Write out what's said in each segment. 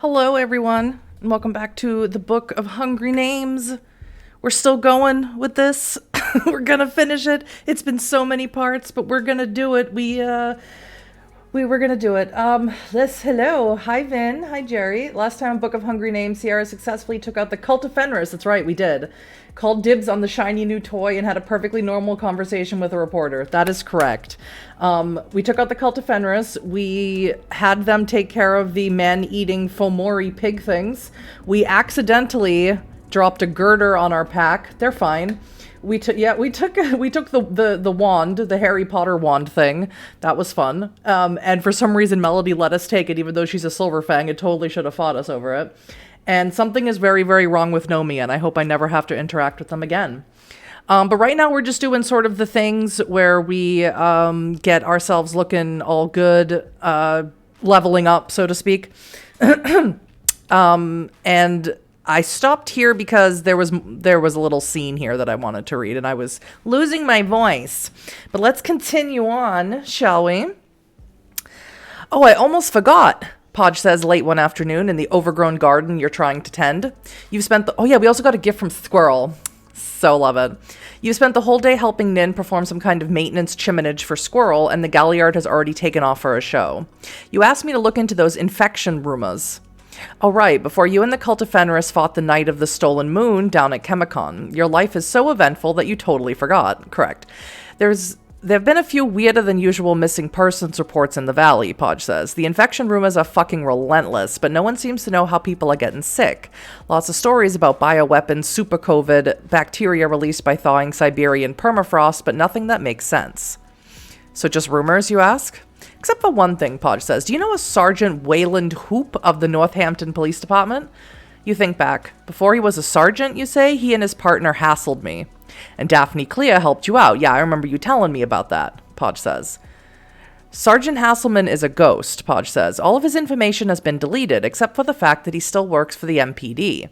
Hello, everyone, and welcome back to the Book of Hungry Names. We're still going with this. We're gonna finish it. It's been so many parts, but we're gonna do it. We were gonna do it. Hello. Hi, Vin. Hi, Jerry. Last time on Book of Hungry Names, Sierra successfully took out the Cult of Fenris. That's right, we did. Called dibs on the shiny new toy and had a perfectly normal conversation with a reporter. That is correct. We took out the Cult of Fenris. We had them take care of the man-eating Fomori pig things. We accidentally dropped a girder on our pack. They're fine. We took the wand, the Harry Potter wand thing. That was fun. And for some reason, Melody let us take it, even though she's a Silverfang. It totally should have fought us over it. And something is very, very wrong with Nomi, and I hope I never have to interact with them again. But right now, we're just doing sort of the things where we get ourselves looking all good, leveling up, so to speak. And I stopped here because there was a little scene here that I wanted to read, and I was losing my voice. But let's continue on, shall we? Oh, I almost forgot, Podge says late one afternoon in the overgrown garden you're trying to tend. You've spent the... Oh yeah, we also got a gift from Squirrel. So love it. You've spent the whole day helping Nin perform some kind of maintenance chiminage for Squirrel, and the Galliard has already taken off for a show. You asked me to look into those infection rumors. Oh, right, before you and the Cult of Fenris fought the Night of the Stolen Moon down at Chemicon. Your life is so eventful that you totally forgot. Correct. There have been a few weirder than usual missing persons reports in the valley, Podge says. The infection rumors are fucking relentless, but no one seems to know how people are getting sick. Lots of stories about bioweapons, super COVID, bacteria released by thawing Siberian permafrost, but nothing that makes sense. So just rumors, you ask? Except for one thing, Podge says. Do you know a Sergeant Wayland Hoop of the Northampton Police Department? You think back. Before he was a sergeant, you say, he and his partner hassled me. And Daphne Clea helped you out. Yeah, I remember you telling me about that, Podge says. Sergeant Hasselman is a ghost, Podge says. All of his information has been deleted, except for the fact that he still works for the MPD.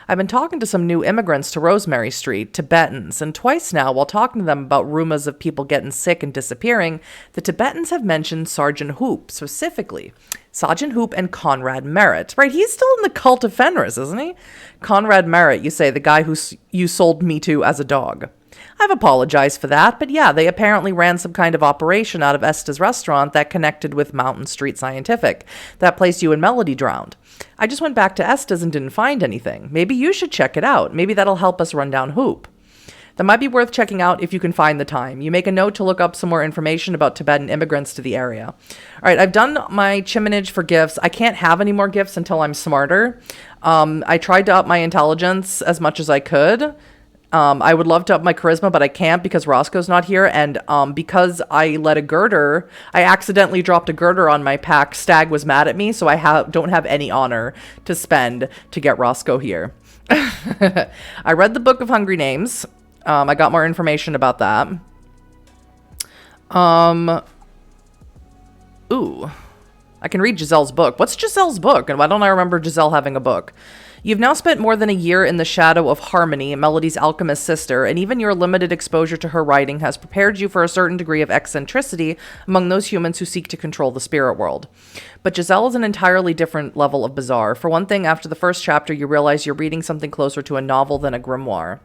I've been talking to some new immigrants to Rosemary Street, Tibetans, and twice now, while talking to them about rumors of people getting sick and disappearing, the Tibetans have mentioned Sergeant Hoop, specifically. Sergeant Hoop and Conrad Merritt. Right, he's still in the Cult of Fenris, isn't he? Conrad Merritt, you say, the guy who you sold me to as a dog. I've apologized for that, but yeah, they apparently ran some kind of operation out of Esta's restaurant that connected with Mountain Street Scientific, that place you and Melody drowned. I just went back to Esta's and didn't find anything. Maybe you should check it out. Maybe that'll help us run down Hoop. That might be worth checking out if you can find the time. You make a note to look up some more information about Tibetan immigrants to the area. All right, I've done my chiminage for gifts. I can't have any more gifts until I'm smarter. I tried to up my intelligence as much as I could. I would love to up my charisma, but I can't because Roscoe's not here. And because I accidentally dropped a girder on my pack. Stag was mad at me, so I don't have any honor to spend to get Roscoe here. I read the Book of Hungry Names. I got more information about that. Ooh. I can read Giselle's book. What's Giselle's book? And why don't I remember Giselle having a book? You've now spent more than a year in the shadow of Harmony, Melody's alchemist sister, and even your limited exposure to her writing has prepared you for a certain degree of eccentricity among those humans who seek to control the spirit world. But Giselle is an entirely different level of bizarre. For one thing, after the first chapter, you realize you're reading something closer to a novel than a grimoire.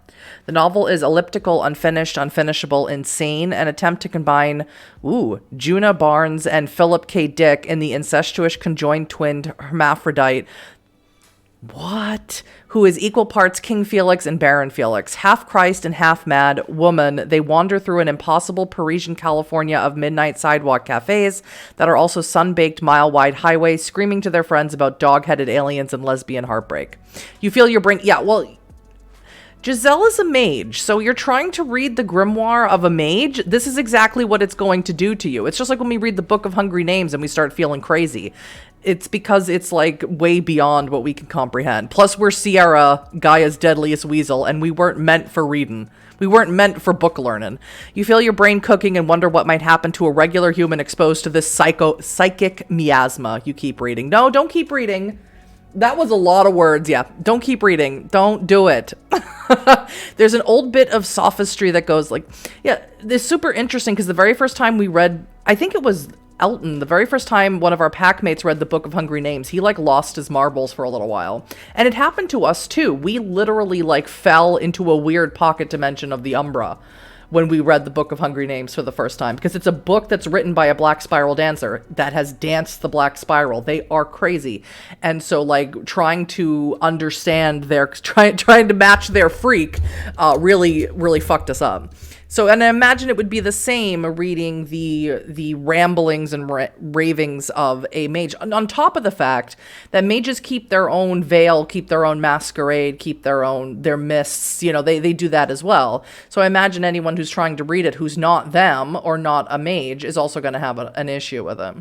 The novel is elliptical, unfinished, unfinishable, insane, an attempt to combine, Juna Barnes and Philip K. Dick in the incestuous conjoined twinned hermaphrodite who is equal parts King Felix and Baron Felix. Half Christ and half mad woman, they wander through an impossible Parisian California of midnight sidewalk cafes that are also sun-baked mile-wide highways, screaming to their friends about dog-headed aliens and lesbian heartbreak. You feel your brain... Yeah, well... Giselle is a mage, so you're trying to read the grimoire of a mage. This is exactly what it's going to do to you. It's just like when we read the Book of Hungry Names and we start feeling crazy. It's because it's like way beyond what we can comprehend. Plus, we're Sierra, Gaia's deadliest weasel, and we weren't meant for reading. We weren't meant for book learning. You feel your brain cooking and wonder what might happen to a regular human exposed to this psychic miasma. You keep reading. No, don't keep reading. That was a lot of words. Yeah, don't keep reading. Don't do it. There's an old bit of sophistry that goes like, yeah, this is super interesting because the very first time we read, I think it was Elton, the very first time one of our pack mates read the Book of Hungry Names, he like lost his marbles for a little while. And it happened to us too. We literally like fell into a weird pocket dimension of the Umbra when we read the Book of Hungry Names for the first time, because it's a book that's written by a Black Spiral dancer that has danced the Black Spiral. They are crazy. And so like trying to understand trying to match their freak really fucked us up. So, and I imagine it would be the same reading the ramblings and ravings of a mage. On top of the fact that mages keep their own veil, keep their own masquerade, keep their mists, they do that as well. So I imagine anyone who's trying to read it who's not them or not a mage is also going to have an issue with it.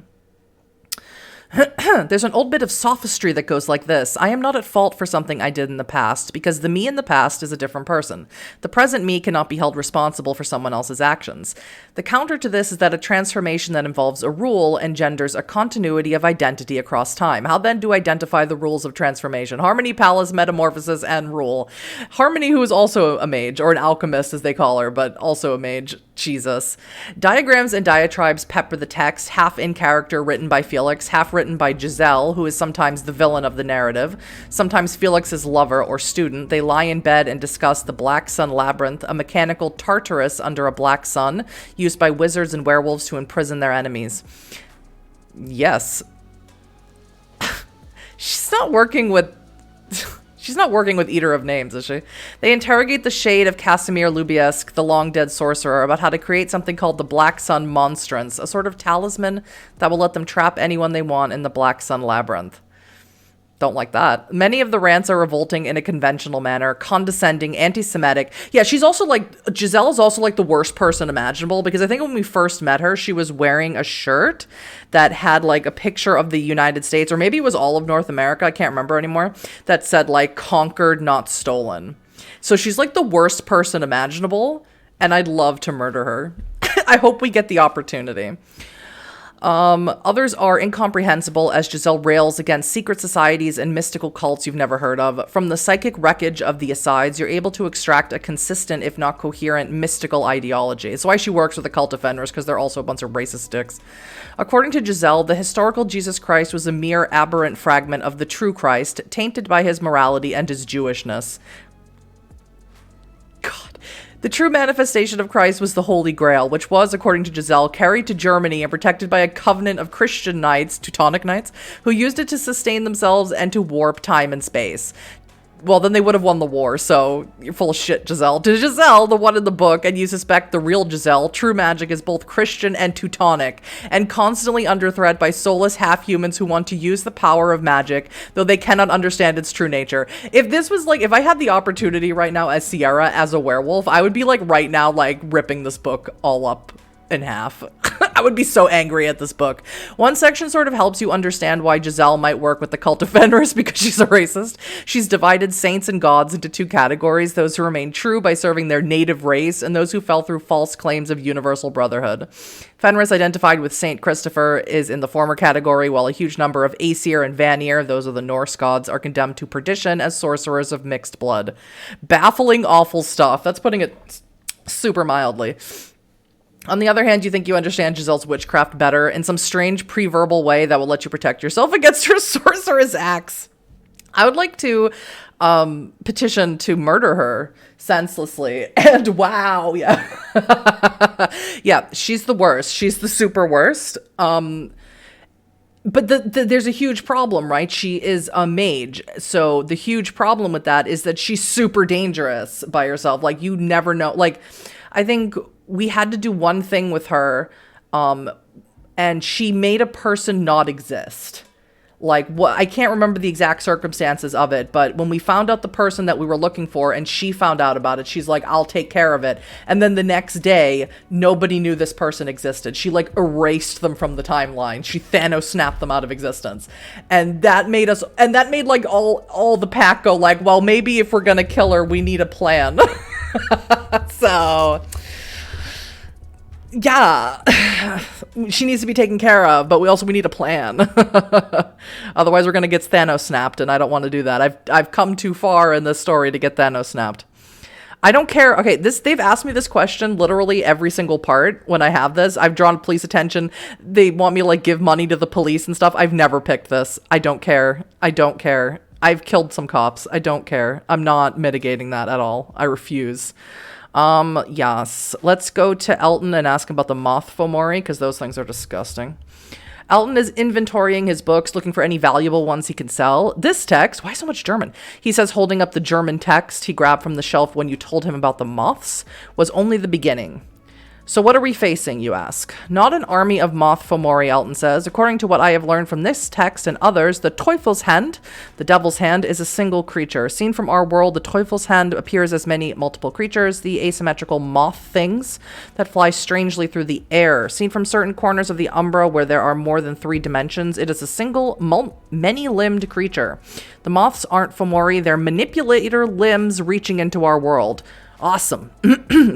There's an old bit of sophistry that goes like this. I am not at fault for something I did in the past, because the me in the past is a different person. The present me cannot be held responsible for someone else's actions. The counter to this is that a transformation that involves a rule engenders a continuity of identity across time. How then do I identify the rules of transformation? Harmony, Palace, Metamorphosis, and Rule. Harmony, who is also a mage, or an alchemist as they call her, but also a mage. Jesus. Diagrams and diatribes pepper the text, half in character written by Felix, half written by Giselle, who is sometimes the villain of the narrative, sometimes Felix's lover or student. They lie in bed and discuss the Black Sun Labyrinth, a mechanical Tartarus under a black sun, used by wizards and werewolves to imprison their enemies. Yes. She's not working with Eater of Names, is she? They interrogate the shade of Casimir Lubiesk, the long-dead sorcerer, about how to create something called the Black Sun Monstrance, a sort of talisman that will let them trap anyone they want in the Black Sun Labyrinth. Don't like that. Many of the rants are revolting in a conventional manner, condescending, anti-Semitic. Yeah, Giselle is also like the worst person imaginable, because I think when we first met her, she was wearing a shirt that had like a picture of the United States, or maybe it was all of North America, I can't remember anymore, that said like conquered, not stolen. So she's like the worst person imaginable, and I'd love to murder her. I hope we get the opportunity. Others are incomprehensible as Giselle rails against secret societies and mystical cults you've never heard of. From the psychic wreckage of the asides, you're able to extract a consistent, if not coherent, mystical ideology. It's why she works with the cult of Fenris, because they're also a bunch of racist dicks. According to Giselle, the historical Jesus Christ was a mere aberrant fragment of the true Christ, tainted by his morality and his Jewishness. God. The true manifestation of Christ was the Holy Grail, which was, according to Giselle, carried to Germany and protected by a covenant of Christian knights, Teutonic knights, who used it to sustain themselves and to warp time and space. Well, then they would have won the war, so you're full of shit, Giselle. To Giselle, the one in the book, and you suspect the real Giselle, true magic is both Christian and Teutonic, and constantly under threat by soulless half-humans who want to use the power of magic, though they cannot understand its true nature. If this was like, if I had the opportunity right now as Sierra, as a werewolf, I would be like right now, like ripping this book all up in half. I would be so angry at this book. One section sort of helps you understand why Giselle might work with the cult of Fenris, because she's a racist. She's divided saints and gods into two categories: those who remain true by serving their native race, and those who fell through false claims of universal brotherhood. Fenris, identified with Saint Christopher, is in the former category, while a huge number of Aesir and Vanir, those are the Norse gods, are condemned to perdition as sorcerers of mixed blood. Baffling, awful stuff. That's putting it super mildly. On the other hand, you think you understand Giselle's witchcraft better in some strange pre-verbal way that will let you protect yourself against her sorceress acts. I would like to petition to murder her senselessly. And wow, yeah. Yeah, she's the worst. She's the super worst. But there's a huge problem, right? She is a mage. So the huge problem with that is that she's super dangerous by herself. Like, you never know. Like, I think we had to do one thing with her, and she made a person not exist. Like, what, I can't remember the exact circumstances of it, but when we found out the person that we were looking for and she found out about it, she's like, I'll take care of it. And then the next day, nobody knew this person existed. She like erased them from the timeline. She Thanos snapped them out of existence. And that made like all the pack go like, well, maybe if we're gonna kill her, we need a plan. So yeah, she needs to be taken care of, but we need a plan. Otherwise we're going to get Thanos snapped, and I don't want to do that. I've come too far in this story to get Thanos snapped. I don't care. Okay, they've asked me this question literally every single part when I have this. I've drawn police attention. They want me to like give money to the police and stuff. I've never picked this. I don't care. I don't care. I've killed some cops. I don't care. I'm not mitigating that at all. I refuse. Yes. Let's go to Elton and ask him about the moth fomori, because those things are disgusting. Elton is inventorying his books, looking for any valuable ones he can sell. This text, why so much German? He says, holding up the German text he grabbed from the shelf when you told him about the moths, was only the beginning. So what are we facing, you ask? Not an army of moth fomori, Elton says. According to what I have learned from this text and others, the Teufelshand, the devil's hand, is a single creature. Seen from our world, the Teufelshand appears as many multiple creatures, the asymmetrical moth things that fly strangely through the air. Seen from certain corners of the Umbra where there are more than 3 dimensions, it is a single, many-limbed creature. The moths aren't fomori, they're manipulator limbs reaching into our world. Awesome.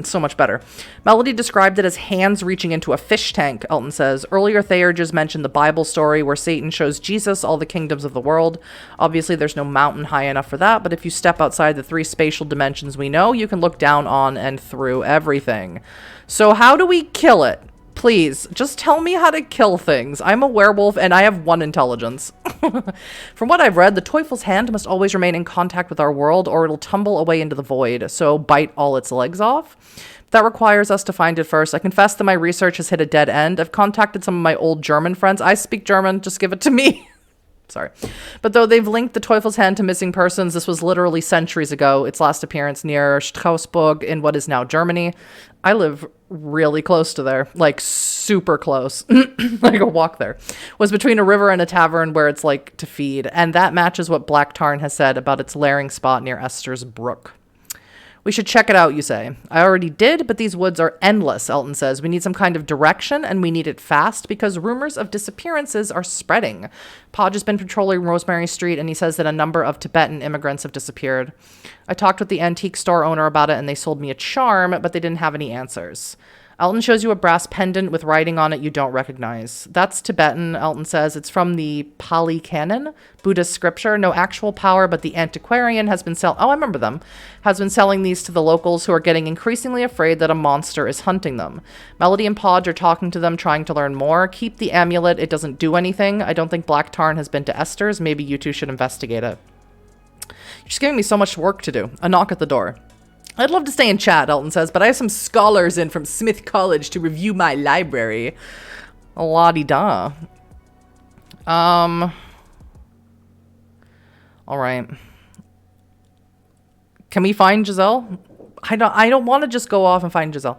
So much better. Melody described it as hands reaching into a fish tank, Elton says. Earlier, Thayer just mentioned the Bible story where Satan shows Jesus all the kingdoms of the world. Obviously, there's no mountain high enough for that, but if you step outside the 3 spatial dimensions we know, you can look down on and through everything. So how do we kill it? Please, just tell me how to kill things. I'm a werewolf and I have 1 intelligence. From what I've read, the Teufelshand must always remain in contact with our world or it'll tumble away into the void, so bite all its legs off. That requires us to find it first. I confess that my research has hit a dead end. I've contacted some of my old German friends. I speak German, just give it to me. Sorry. But though they've linked the Teufelshand to missing persons, this was literally centuries ago. Its last appearance near Strausburg in what is now Germany. I live really close to there, like super close, like a walk there, was between a river and a tavern where it's like to feed. And that matches what Black Tarn has said about its lairing spot near Esther's Brook. We should check it out, you say. I already did, but these woods are endless, Elton says. We need some kind of direction, and we need it fast, because rumors of disappearances are spreading. Podge has been patrolling Rosemary Street, and he says that a number of Tibetan immigrants have disappeared. I talked with the antique store owner about it, and they sold me a charm, but they didn't have any answers. Elton shows you a brass pendant with writing on it you don't recognize. That's Tibetan, Elton says. It's from the Pali Canon, Buddhist scripture. No actual power, but the antiquarian has been I remember them. Has been selling these to the locals who are getting increasingly afraid that a monster is hunting them. Melody and Podge are talking to them, trying to learn more. Keep the amulet. It doesn't do anything. I don't think Black Tarn has been to Esther's. Maybe you two should investigate it. You're just giving me so much work to do. A knock at the door. I'd love to stay in chat, Elton says, but I have some scholars in from Smith College to review my library. La-di-da. All right. Can we find Giselle? I don't want to just go off and find Giselle.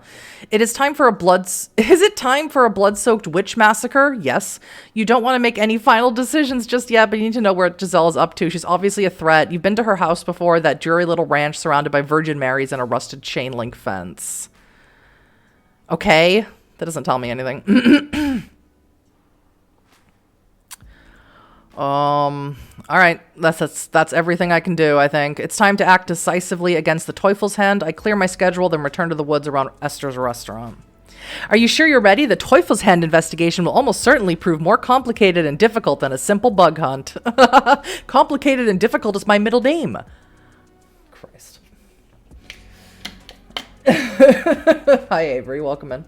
Is it time for a blood-soaked witch massacre? Yes. You don't want to make any final decisions just yet, but you need to know where Giselle is up to. She's obviously a threat. You've been to her house before, that dreary little ranch surrounded by Virgin Marys and a rusted chain link fence. Okay. That doesn't tell me anything. All right, that's everything I can do, I think. It's time to act decisively against the Teufelshand. I clear my schedule, then return to the woods around Esther's restaurant. Are you sure you're ready? The Teufelshand investigation will almost certainly prove more complicated and difficult than a simple bug hunt. Complicated and difficult is my middle name. Christ. Hi, Avery. Welcome in.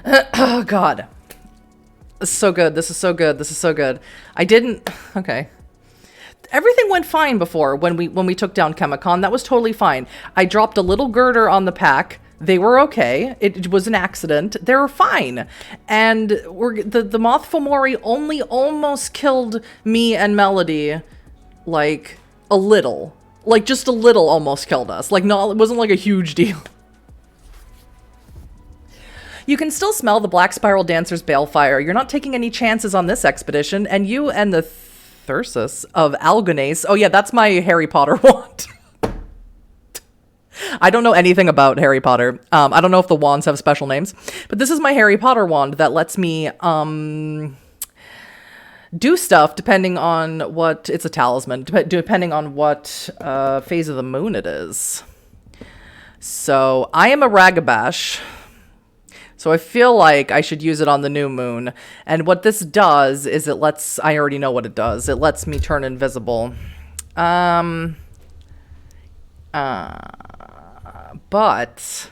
Oh, God. This is so good. This is so good. This is so good. Okay. Everything went fine before when we took down Chemicon. That was totally fine. I dropped a little girder on the pack. They were okay. It was an accident. They were fine. And the Moth Fomori only almost killed me and Melody, like, a little. Like, just a little almost killed us. Like, no, it wasn't like a huge deal. You can still smell the Black Spiral Dancer's balefire. You're not taking any chances on this expedition, and you and the Thyrsus of Algonace. Oh yeah, that's my Harry Potter wand. I don't know anything about Harry Potter. I don't know if the wands have special names, but this is my Harry Potter wand that lets me do stuff depending on what, it's a talisman, depending on what phase of the moon it is. So I am a Ragabash. So I feel like I should use it on the new moon. And what this does is I already know what it does. It lets me turn invisible. But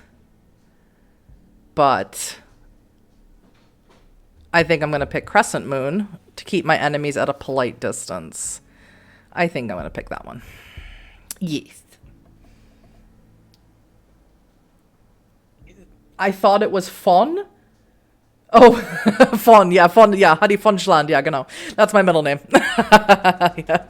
I think I'm going to pick Crescent Moon to keep my enemies at a polite distance. I think I'm going to pick that one. Yes. I thought it was Fon. Oh, Fon, yeah, Huddy Funchland, yeah, genau. That's my middle name. Yeah.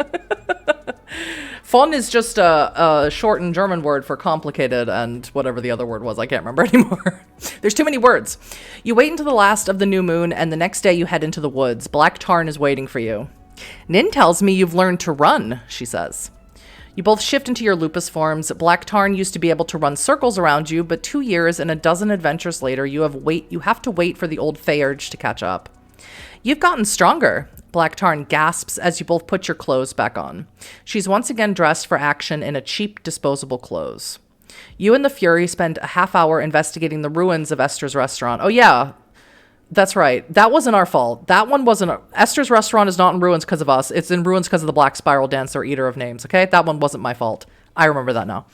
Fon is just a shortened German word for complicated and whatever the other word was. I can't remember anymore. There's too many words. You wait until the last of the new moon, and the next day you head into the woods. Black Tarn is waiting for you. Nin tells me you've learned to run, she says. You both shift into your lupus forms. Black Tarn used to be able to run circles around you, but 2 years and a dozen adventures later, you have to wait for the old Feyurge to catch up. You've gotten stronger, Black Tarn gasps as you both put your clothes back on. She's once again dressed for action in a cheap, disposable clothes. You and the Fury spend a half hour investigating the ruins of Esther's restaurant. Oh yeah, that's right. That wasn't our fault. That one wasn't. Esther's restaurant is not in ruins because of us. It's in ruins because of the Black Spiral Dancer, Eater of Names, okay? That one wasn't my fault. I remember that now.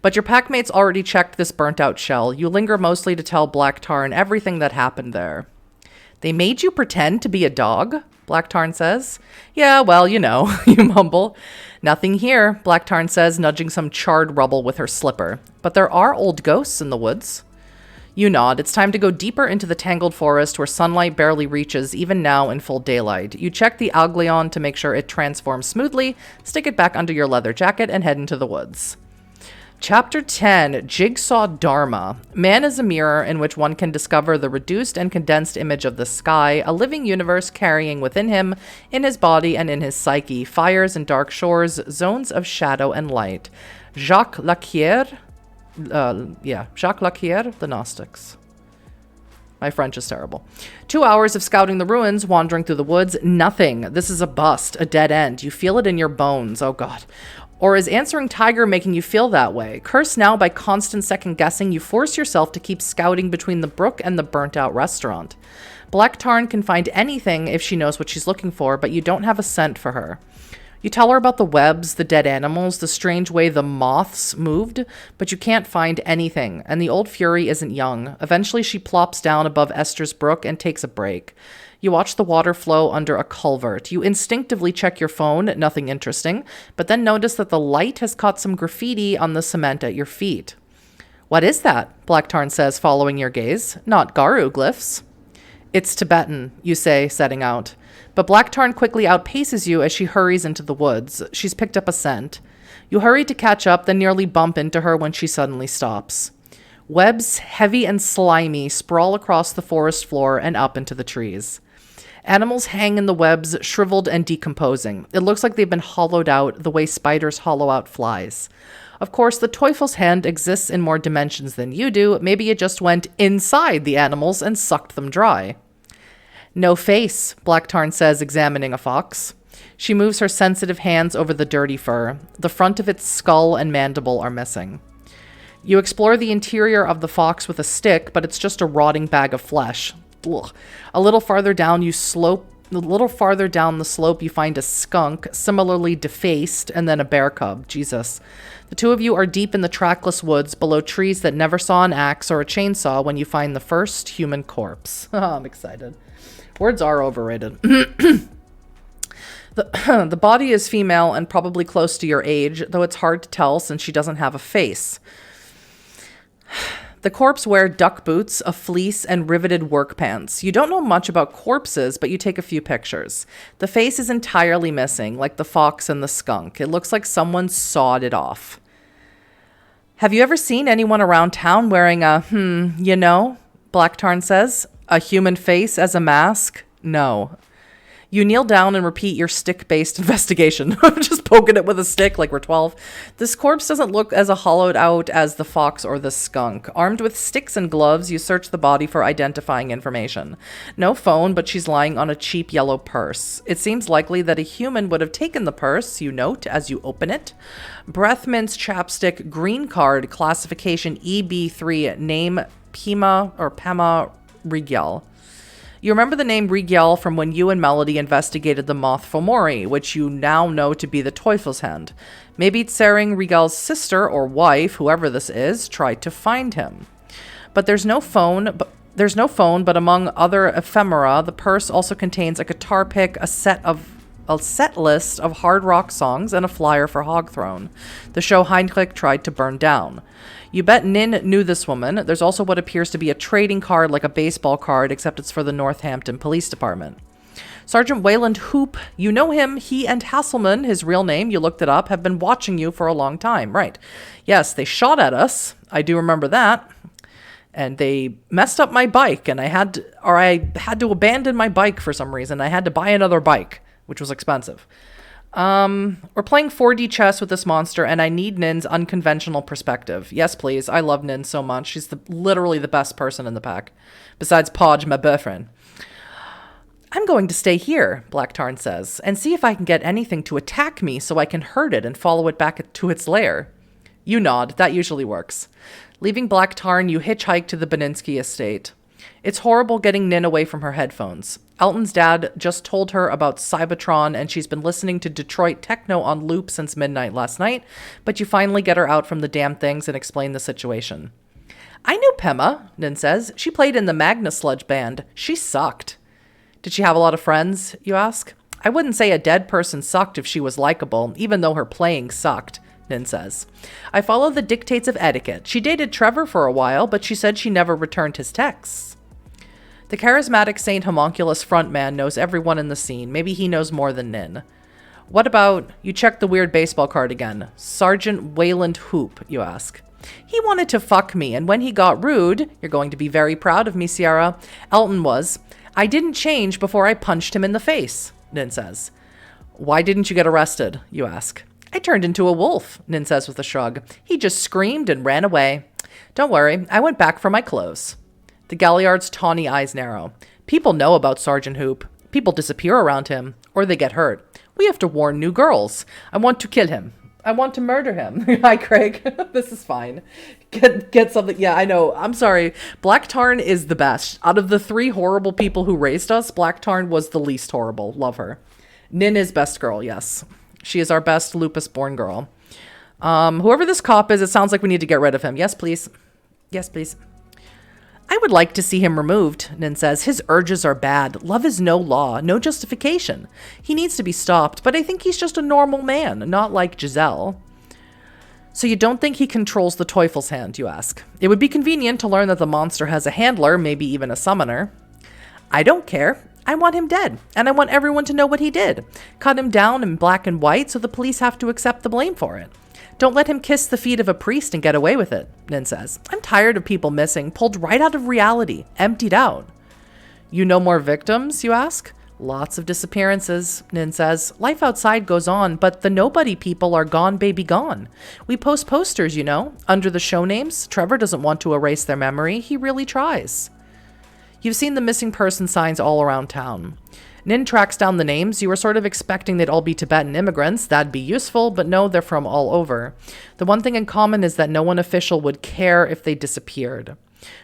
But your packmates already checked this burnt-out shell. You linger mostly to tell Black Tarn everything that happened there. They made you pretend to be a dog? Black Tarn says. Yeah, well, you know, you mumble. Nothing here, Black Tarn says, nudging some charred rubble with her slipper. But there are old ghosts in the woods. You nod. It's time to go deeper into the tangled forest where sunlight barely reaches, even now in full daylight. You check the Aglion to make sure it transforms smoothly, stick it back under your leather jacket, and head into the woods. Chapter 10, Jigsaw Dharma. Man is a mirror in which one can discover the reduced and condensed image of the sky, a living universe carrying within him, in his body and in his psyche, fires and dark shores, zones of shadow and light. Jacques Laquière, The Gnostics. My French is terrible. 2 hours of scouting the ruins, wandering through the woods, nothing. This is a bust, a dead end. You feel it in your bones. Oh God. Or is answering Tiger making you feel that way? Cursed now by constant second guessing, you force yourself to keep scouting between the brook and the burnt-out restaurant. Black Tarn can find anything if she knows what she's looking for, but you don't have a scent for her. You tell her about the webs, the dead animals, the strange way the moths moved, but you can't find anything, and the old Fury isn't young. Eventually she plops down above Esther's brook and takes a break. You watch the water flow under a culvert. You instinctively check your phone, nothing interesting, but then notice that the light has caught some graffiti on the cement at your feet. What is that? Black Tarn says, following your gaze. Not Garu glyphs. It's Tibetan, you say, setting out. But Black Tarn quickly outpaces you as she hurries into the woods. She's picked up a scent. You hurry to catch up, then nearly bump into her when she suddenly stops. Webs, heavy and slimy, sprawl across the forest floor and up into the trees. Animals hang in the webs, shriveled and decomposing. It looks like they've been hollowed out the way spiders hollow out flies. Of course, the Teufelshand exists in more dimensions than you do. Maybe it just went inside the animals and sucked them dry. No face, Black Tarn says, examining a fox. She moves her sensitive hands over the dirty fur. The front of its skull and mandible are missing. You explore the interior of the fox with a stick, but it's just a rotting bag of flesh. Ugh. A little farther down the slope, you find a skunk, similarly defaced, and then a bear cub. Jesus. The two of you are deep in the trackless woods, below trees that never saw an axe or a chainsaw when you find the first human corpse. I'm excited. Words are overrated. The body is female and probably close to your age, though it's hard to tell since she doesn't have a face. The corpse wear duck boots, a fleece, and riveted work pants. You don't know much about corpses, but you take a few pictures. The face is entirely missing, like the fox and the skunk. It looks like someone sawed it off. Have you ever seen anyone around town wearing a, Black Tarn says. A human face as a mask? No. You kneel down and repeat your stick-based investigation. Just poking it with a stick like we're 12. This corpse doesn't look as hollowed out as the fox or the skunk. Armed with sticks and gloves, you search the body for identifying information. No phone, but she's lying on a cheap yellow purse. It seems likely that a human would have taken the purse, you note as you open it. Breath mints chapstick, green card, classification EB3, name Pema Rigel. You remember the name Rigyel from when you and Melody investigated the Moth Fomori, which you now know to be the Teufelshand. Maybe Tsering Rigel's sister or wife, whoever this is, tried to find him. But there's no phone, but among other ephemera, the purse also contains a guitar pick, a set list of hard rock songs, and a flyer for Hogthrone, the show Heinrich tried to burn down. You bet Nin knew this woman. There's also what appears to be a trading card, like a baseball card, except it's for the Northampton Police Department. Sergeant Wayland Hoop, you know him. He and Hasselman, his real name, you looked it up, have been watching you for a long time. Right. Yes, they shot at us. I do remember that. And they messed up my bike, and I had to abandon my bike for some reason. I had to buy another bike, which was expensive. We're playing 4D chess with this monster, and I need Nin's unconventional perspective. Yes, please. I love Nin so much. She's literally the best person in the pack. Besides Podge, my boyfriend. I'm going to stay here, Black Tarn says, and see if I can get anything to attack me so I can hurt it and follow it back to its lair. You nod. That usually works. Leaving Black Tarn, you hitchhike to the Beninsky estate. It's horrible getting Nin away from her headphones. Elton's dad just told her about Cybertron, and she's been listening to Detroit techno on loop since midnight last night, but you finally get her out from the damn things and explain the situation. I knew Pema, Nin says. She played in the Magna Sludge band. She sucked. Did she have a lot of friends, you ask? I wouldn't say a dead person sucked if she was likable, even though her playing sucked, Nin says. I follow the dictates of etiquette. She dated Trevor for a while, but she said she never returned his texts. The charismatic Saint Homunculus frontman knows everyone in the scene. Maybe he knows more than Nin. What about, you check the weird baseball card again. Sergeant Wayland Hoop, you ask. He wanted to fuck me, and when he got rude, you're going to be very proud of me, Sierra. Elton was. I didn't change before I punched him in the face, Nin says. Why didn't you get arrested, you ask. I turned into a wolf, Nin says with a shrug. He just screamed and ran away. Don't worry, I went back for my clothes. The Galliard's tawny eyes narrow. People know about Sergeant Hoop. People disappear around him, or they get hurt. We have to warn new girls. I want to kill him. I want to murder him. Hi, Craig. This is fine. Get something. Yeah, I know. I'm sorry. Black Tarn is the best. Out of the 3 horrible people who raised us, Black Tarn was the least horrible. Love her. Nin is best girl, yes. She is our best lupus-born girl. Whoever this cop is, it sounds like we need to get rid of him. Yes, please. Yes, please. I would like to see him removed, Nin says. His urges are bad. Love is no law, no justification. He needs to be stopped, but I think he's just a normal man, not like Giselle. So you don't think he controls the Teufelshand, you ask. It would be convenient to learn that the monster has a handler, maybe even a summoner. I don't care. I want him dead, and I want everyone to know what he did. Cut him down in black and white so the police have to accept the blame for it. Don't let him kiss the feet of a priest and get away with it, Nin says. I'm tired of people missing, pulled right out of reality, emptied out. You know more victims, you ask? Lots of disappearances, Nin says. Life outside goes on, but the nobody people are gone, baby, gone. We post posters, you know, under the show names. Trevor doesn't want to erase their memory. He really tries. You've seen the missing person signs all around town. Nin tracks down the names. You were sort of expecting they'd all be Tibetan immigrants. That'd be useful, but no, they're from all over. The one thing in common is that no one official would care if they disappeared.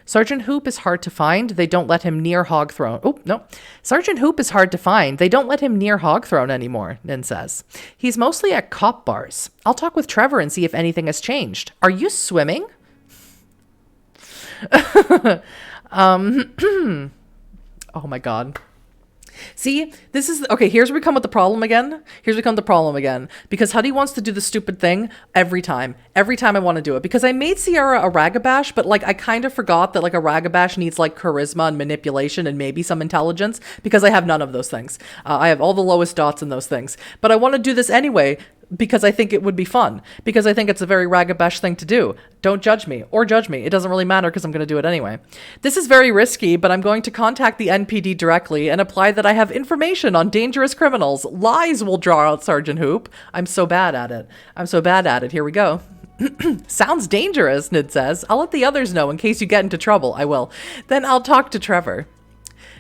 Sergeant Hoop is hard to find. They don't let him near Hogthrone. Oh, no. Sergeant Hoop is hard to find. They don't let him near Hogthrone anymore, Nin says. He's mostly at cop bars. I'll talk with Trevor and see if anything has changed. Are you swimming? Oh my God. See, this is, okay, here's where we come with the problem again. Because Huddy wants to do the stupid thing every time I want to do it. Because I made Sierra a Ragabash, but like I kind of forgot that like a Ragabash needs like charisma and manipulation and maybe some intelligence, because I have none of those things. I have all the lowest dots in those things. But I want to do this anyway because I think it would be fun. Because I think it's a very Ragabash thing to do. Don't judge me or judge me. It doesn't really matter because I'm going to do it anyway. This is very risky, but I'm going to contact the NPD directly and apply that I have information on dangerous criminals. Lies will draw out Sergeant Hoop. I'm so bad at it. Here we go. Sounds dangerous, Nid says. I'll let the others know in case you get into trouble. I will. Then I'll talk to Trevor.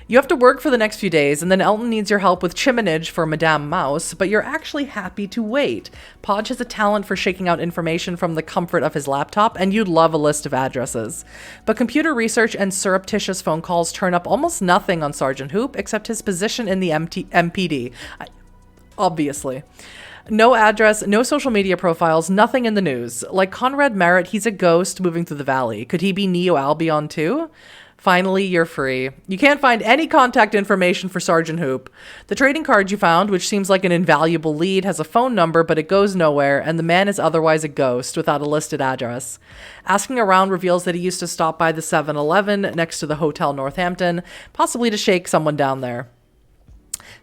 You have to work for the next few days, and then Elton needs your help with chiminage for Madame Mouse, but you're actually happy to wait. Podge has a talent for shaking out information from the comfort of his laptop, and you'd love a list of addresses. But computer research and surreptitious phone calls turn up almost nothing on Sergeant Hoop, except his position in the MPD. Obviously. No address, no social media profiles, nothing in the news. Like Conrad Merritt, he's a ghost moving through the valley. Could he be Neo Albion too? Finally, you're free. You can't find any contact information for Sergeant Hoop. The trading card you found, which seems like an invaluable lead, has a phone number, but it goes nowhere, and the man is otherwise a ghost without a listed address. Asking around reveals that he used to stop by the 7-Eleven next to the Hotel Northampton, possibly to shake someone down there.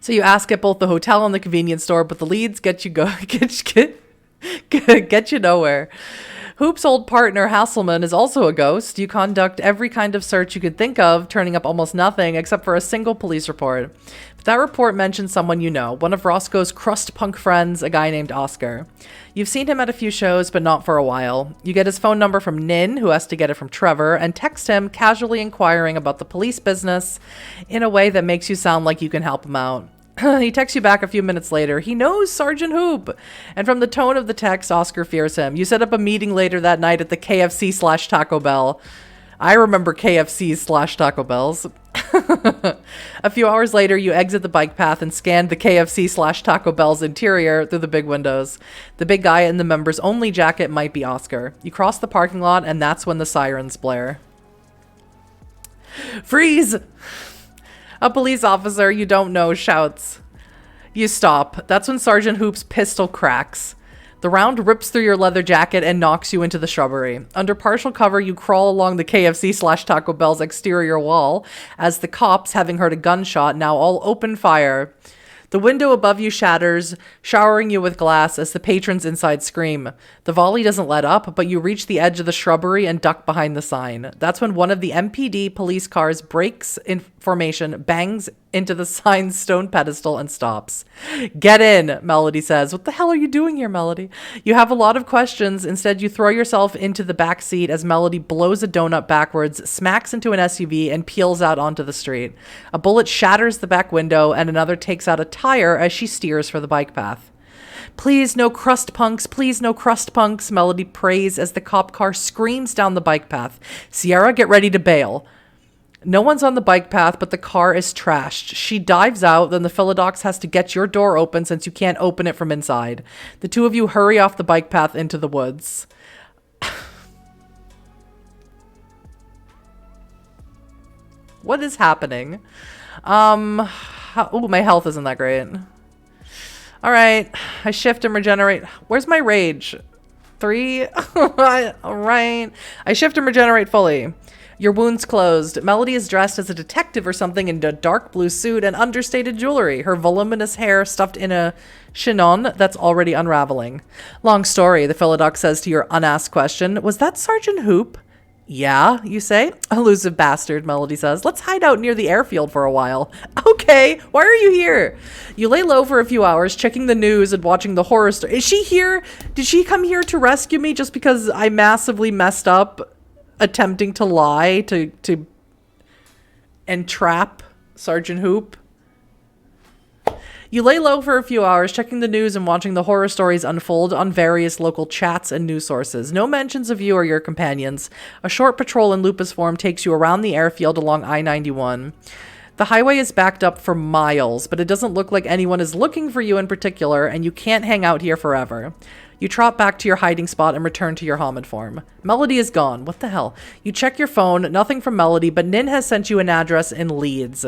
So you ask at both the hotel and the convenience store, but the leads get you nowhere. Hoop's old partner, Hasselman, is also a ghost. You conduct every kind of search you could think of, turning up almost nothing except for a single police report. But that report mentions someone you know, one of Roscoe's crust punk friends, a guy named Oscar. You've seen him at a few shows, but not for a while. You get his phone number from Nin, who has to get it from Trevor, and text him, casually inquiring about the police business in a way that makes you sound like you can help him out. He texts you back a few minutes later. He knows Sergeant Hoop. And from the tone of the text, Oscar fears him. You set up a meeting later that night at the KFC/Taco Bell. I remember KFC/Taco Bells. A few hours later, you exit the bike path and scan the KFC/Taco Bell's interior through the big windows. The big guy in the members only jacket might be Oscar. You cross the parking lot, and that's when the sirens blare. Freeze! A police officer you don't know shouts. You stop. That's when Sergeant Hoop's pistol cracks. The round rips through your leather jacket and knocks you into the shrubbery. Under partial cover, you crawl along the KFC/Taco Bell's exterior wall as the cops, having heard a gunshot, now all open fire. The window above you shatters, showering you with glass as the patrons inside scream. The volley doesn't let up, but you reach the edge of the shrubbery and duck behind the sign. That's when one of the MPD police cars breaks in formation, bangs into the sign's stone pedestal, and stops. Get in, Melody says. What the hell are you doing here, Melody? You have a lot of questions. Instead, you throw yourself into the back seat as Melody blows a donut backwards, smacks into an SUV, and peels out onto the street. A bullet shatters the back window, and another takes out a tire as she steers for the bike path. Please, no crust punks. Please, no crust punks, Melody prays as the cop car screams down the bike path. Sierra, get ready to bail. No one's on the bike path, but the car is trashed. She dives out, then the Philodox has to get your door open since you can't open it from inside. The two of you hurry off the bike path into the woods. What is happening? My health isn't that great. All right, I shift and regenerate. Where's my rage? 3? All right. I shift and regenerate fully. Your wound's closed. Melody is dressed as a detective or something in a dark blue suit and understated jewelry. Her voluminous hair stuffed in a chignon that's already unraveling. Long story, the Philodox says to your unasked question. Was that Sergeant Hoop? Yeah, you say? Elusive bastard, Melody says. Let's hide out near the airfield for a while. Okay, why are you here? You lay low for a few hours, checking the news and watching the horror story. Is she here? Did she come here to rescue me just because I massively messed up attempting to lie to entrap Sergeant Hoop? You lay low for a few hours, checking the news and watching the horror stories unfold on various local chats and news sources. No mentions of you or your companions. A short patrol in Lupus form takes you around the airfield along I-91. The highway is backed up for miles, but it doesn't look like anyone is looking for you in particular, and you can't hang out here forever. You trot back to your hiding spot and return to your Homid form. Melody is gone. What the hell? You check your phone, nothing from Melody, but Nin has sent you an address in Leeds.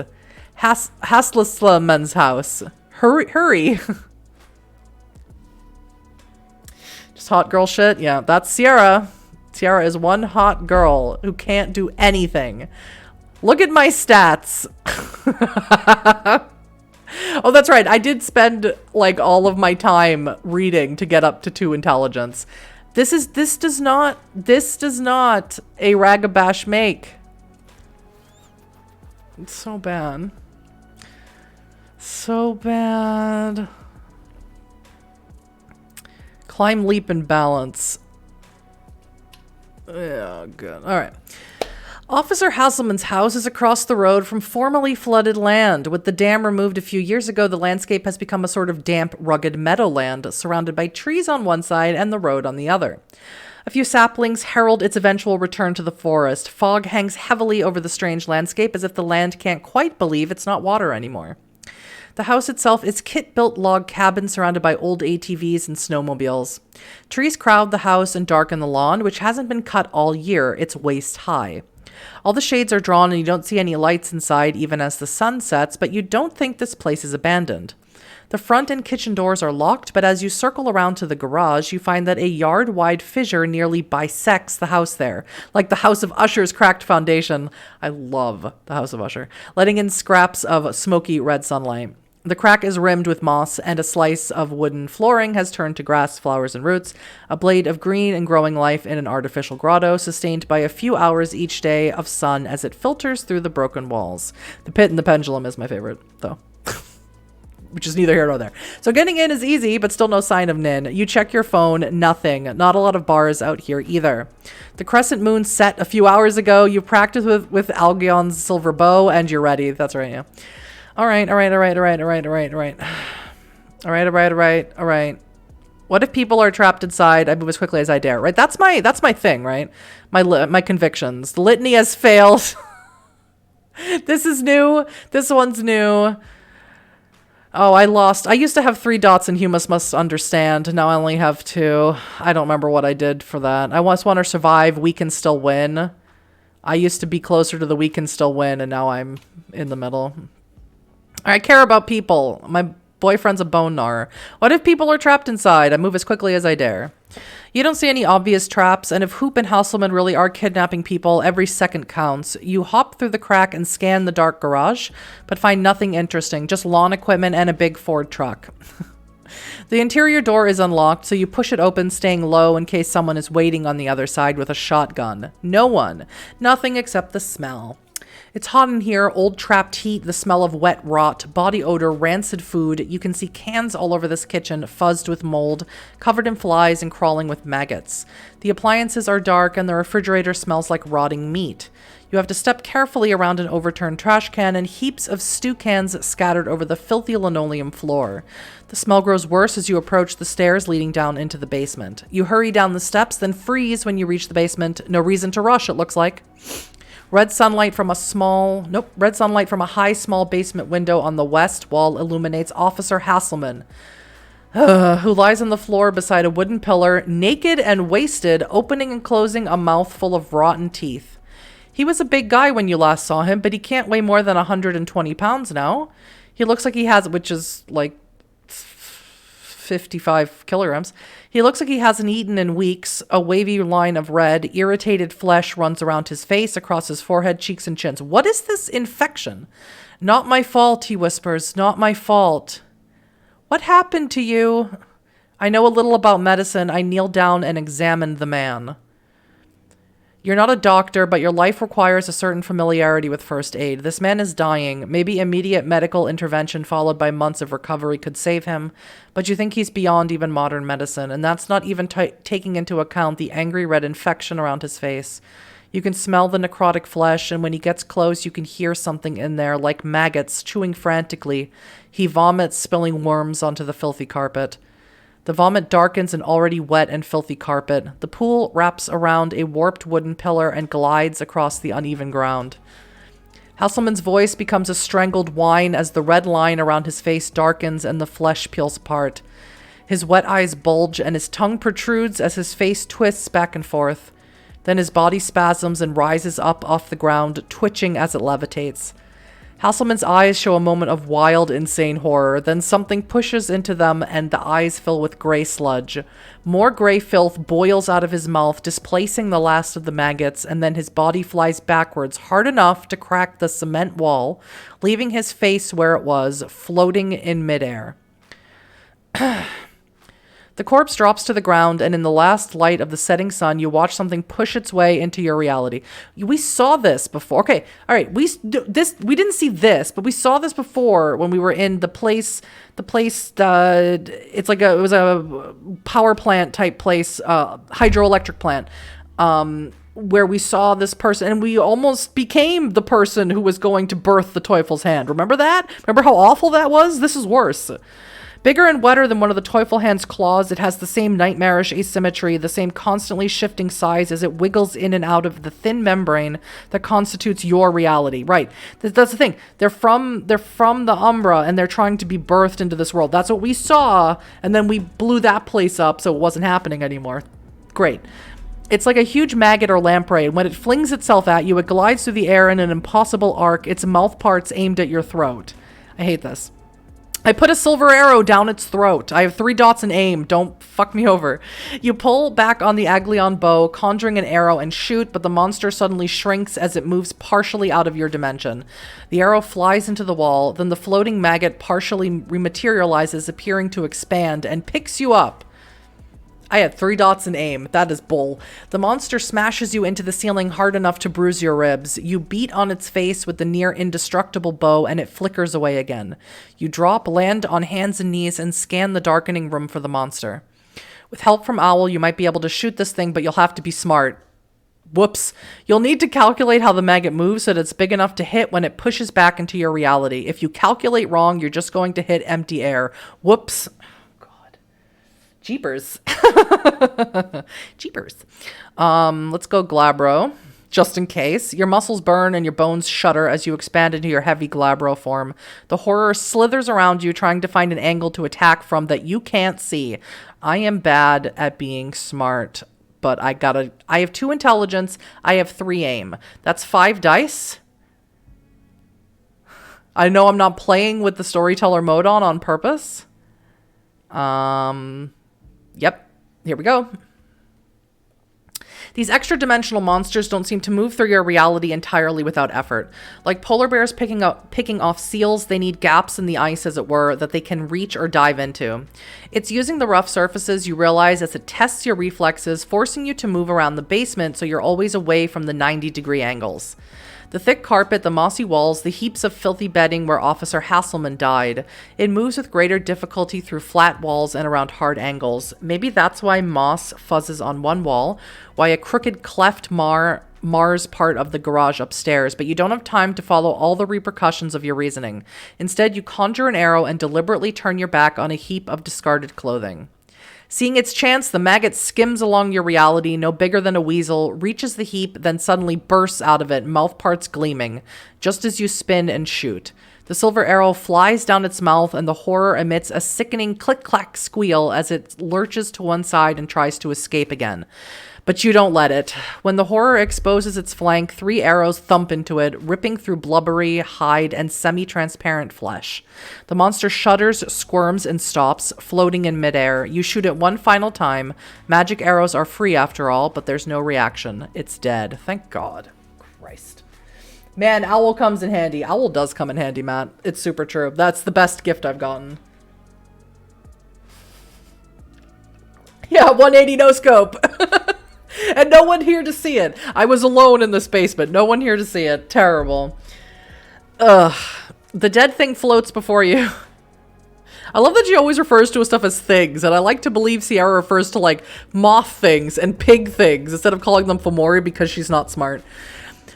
Haslaslaman's house. Hurry. Just hot girl shit. Yeah, that's Sierra. Sierra is one hot girl who can't do anything. Look at my stats. Oh, that's right. I did spend like all of my time reading to get up to 2 intelligence. This does not a Ragabash make. It's so bad. So bad. Climb, leap, and balance. Yeah, good. All right. Officer Hasselman's house is across the road from formerly flooded land. With the dam removed a few years ago, the landscape has become a sort of damp, rugged meadowland, surrounded by trees on one side and the road on the other. A few saplings herald its eventual return to the forest. Fog hangs heavily over the strange landscape as if the land can't quite believe it's not water anymore. The house itself is kit-built log cabin surrounded by old ATVs and snowmobiles. Trees crowd the house and darken the lawn, which hasn't been cut all year. It's waist high. All the shades are drawn and you don't see any lights inside even as the sun sets, but you don't think this place is abandoned. The front and kitchen doors are locked, but as you circle around to the garage, you find that a yard-wide fissure nearly bisects the house there, like the House of Usher's cracked foundation. I love the House of Usher, letting in scraps of smoky red sunlight. The crack is rimmed with moss, and a slice of wooden flooring has turned to grass, flowers, and roots, a blade of green and growing life in an artificial grotto, sustained by a few hours each day of sun as it filters through the broken walls. The pit and the pendulum is my favorite, though. Which is neither here nor there. So getting in is easy, but still no sign of Nin. You check your phone, nothing. Not a lot of bars out here either. The crescent moon set a few hours ago. You practiced with Algion's silver bow, and you're ready. That's right, yeah. All right. What if people are trapped inside? I move as quickly as I dare, right? That's my thing, right? My convictions. The litany has failed. This is new. This one's new. Oh, I lost. I used to have 3 dots in Humus Must Understand. Now I only have 2. I don't remember what I did for that. I just want to survive. We can still win. I used to be closer to the we can still win, and now I'm in the middle. I care about people. My boyfriend's a bone gnawer. What if people are trapped inside? I move as quickly as I dare. You don't see any obvious traps, and if Hoop and Hasselman really are kidnapping people, every second counts. You hop through the crack and scan the dark garage, but find nothing interesting, just lawn equipment and a big Ford truck. The interior door is unlocked, so you push it open, staying low in case someone is waiting on the other side with a shotgun. No one. Nothing except the smell. It's hot in here, old trapped heat, the smell of wet rot, body odor, rancid food. You can see cans all over this kitchen, fuzzed with mold, covered in flies and crawling with maggots. The appliances are dark and the refrigerator smells like rotting meat. You have to step carefully around an overturned trash can and heaps of stew cans scattered over the filthy linoleum floor. The smell grows worse as you approach the stairs leading down into the basement. You hurry down the steps, then freeze when you reach the basement. No reason to rush, it looks like. Red sunlight from a high, small basement window on the west wall illuminates Officer Hasselman, who lies on the floor beside a wooden pillar, naked and wasted, opening and closing a mouth full of rotten teeth. He was a big guy when you last saw him, but he can't weigh more than 120 pounds now. He looks like he has, which is like 55 kilograms. He looks like he hasn't eaten in weeks. A wavy line of red, irritated flesh runs around his face, across his forehead, cheeks, and chins. What is this infection? Not my fault, he whispers. Not my fault. What happened to you? I know a little about medicine. I kneel down and examine the man. You're not a doctor, but your life requires a certain familiarity with first aid. This man is dying. Maybe immediate medical intervention followed by months of recovery could save him, but you think he's beyond even modern medicine, and that's not even taking into account the angry red infection around his face. You can smell the necrotic flesh, and when he gets close, you can hear something in there, like maggots chewing frantically. He vomits, spilling worms onto the filthy carpet. The vomit darkens an already wet and filthy carpet. The pool wraps around a warped wooden pillar and glides across the uneven ground. Hasselman's voice becomes a strangled whine as the red line around his face darkens and the flesh peels apart. His wet eyes bulge and his tongue protrudes as his face twists back and forth. Then his body spasms and rises up off the ground, twitching as it levitates. Hasselman's eyes show a moment of wild, insane horror. Then something pushes into them and the eyes fill with gray sludge. More gray filth boils out of his mouth, displacing the last of the maggots, and then his body flies backwards hard enough to crack the cement wall, leaving his face where it was, floating in midair. The corpse drops to the ground, and in the last light of the setting sun, you watch something push its way into your reality. We saw this before. Okay, all right. We didn't see this, but we saw this before when we were in the place. It's like it was a power plant type place, hydroelectric plant. where we saw this person and we almost became the person who was going to birth the Teufelshand. Remember that? Remember how awful that was? This is worse. Bigger and wetter than one of the Teufelhand's claws, it has the same nightmarish asymmetry, the same constantly shifting size as it wiggles in and out of the thin membrane that constitutes your reality. Right. That's the thing. They're from the Umbra, and they're trying to be birthed into this world. That's what we saw, and then we blew that place up so it wasn't happening anymore. Great. It's like a huge maggot or lamprey, and when it flings itself at you, it glides through the air in an impossible arc, its mouth parts aimed at your throat. I hate this. I put a silver arrow down its throat. I have 3 dots and aim. Don't fuck me over. You pull back on the Aglion bow, conjuring an arrow and shoot, but the monster suddenly shrinks as it moves partially out of your dimension. The arrow flies into the wall, then the floating maggot partially rematerializes, appearing to expand, and picks you up. I had 3 dots and aim. That is bull. The monster smashes you into the ceiling hard enough to bruise your ribs. You beat on its face with the near indestructible bow, and it flickers away again. You drop, land on hands and knees, and scan the darkening room for the monster. With help from Owl, you might be able to shoot this thing, but you'll have to be smart. Whoops. You'll need to calculate how the maggot moves so that it's big enough to hit when it pushes back into your reality. If you calculate wrong, you're just going to hit empty air. Whoops. Jeepers. Jeepers. Let's go Glabro, just in case. Your muscles burn and your bones shudder as you expand into your heavy Glabro form. The horror slithers around you, trying to find an angle to attack from that you can't see. I am bad at being smart, but I have 2 intelligence. I have 3 aim. That's 5 dice. I know I'm not playing with the storyteller mode on purpose. Yep, here we go. These extra-dimensional monsters don't seem to move through your reality entirely without effort. Like polar bears picking off seals, they need gaps in the ice, as it were, that they can reach or dive into. It's using the rough surfaces, you realize, as it tests your reflexes, forcing you to move around the basement so you're always away from the 90-degree angles. The thick carpet, the mossy walls, the heaps of filthy bedding where Officer Hasselman died. It moves with greater difficulty through flat walls and around hard angles. Maybe that's why moss fuzzes on one wall, why a crooked cleft mars part of the garage upstairs, but you don't have time to follow all the repercussions of your reasoning. Instead, you conjure an arrow and deliberately turn your back on a heap of discarded clothing. Seeing its chance, the maggot skims along your reality, no bigger than a weasel, reaches the heap, then suddenly bursts out of it, mouth parts gleaming, just as you spin and shoot. The silver arrow flies down its mouth, and the horror emits a sickening click-clack squeal as it lurches to one side and tries to escape again. But you don't let it. When the horror exposes its flank, 3 arrows thump into it, ripping through blubbery hide and semi-transparent flesh. The monster shudders, squirms, and stops, floating in midair. You shoot it one final time. Magic arrows are free after all, but there's no reaction. It's dead. Thank God. Christ. Man, Owl comes in handy. Owl does come in handy, Matt. It's super true. That's the best gift I've gotten. Yeah, 180 no scope. And no one here to see it. I was alone in this basement. No one here to see it. Terrible. Ugh. The dead thing floats before you. I love that she always refers to stuff as things, and I like to believe Sierra refers to, like, moth things and pig things instead of calling them Fomori because she's not smart.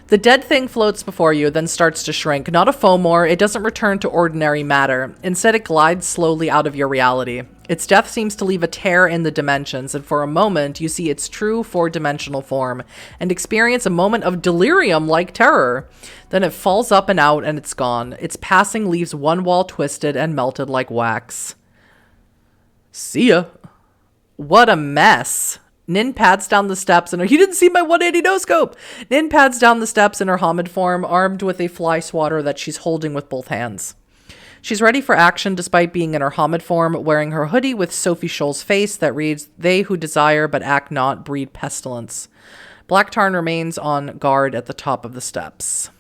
The dead thing floats before you, then starts to shrink. Not a Fomor, it doesn't return to ordinary matter. Instead, it glides slowly out of your reality. Its death seems to leave a tear in the dimensions, and for a moment, you see its true 4-dimensional form, and experience a moment of delirium-like terror. Then it falls up and out, and it's gone. Its passing leaves one wall twisted and melted like wax. See ya. What a mess. Nin pads down the steps in her... You didn't see my 180 no-scope! Nin pads down the steps in her Hamid form, armed with a fly swatter that she's holding with both hands. She's ready for action despite being in her Hamid form, wearing her hoodie with Sophie Scholl's face that reads, "They who desire but act not breed pestilence." Black Tarn remains on guard at the top of the steps.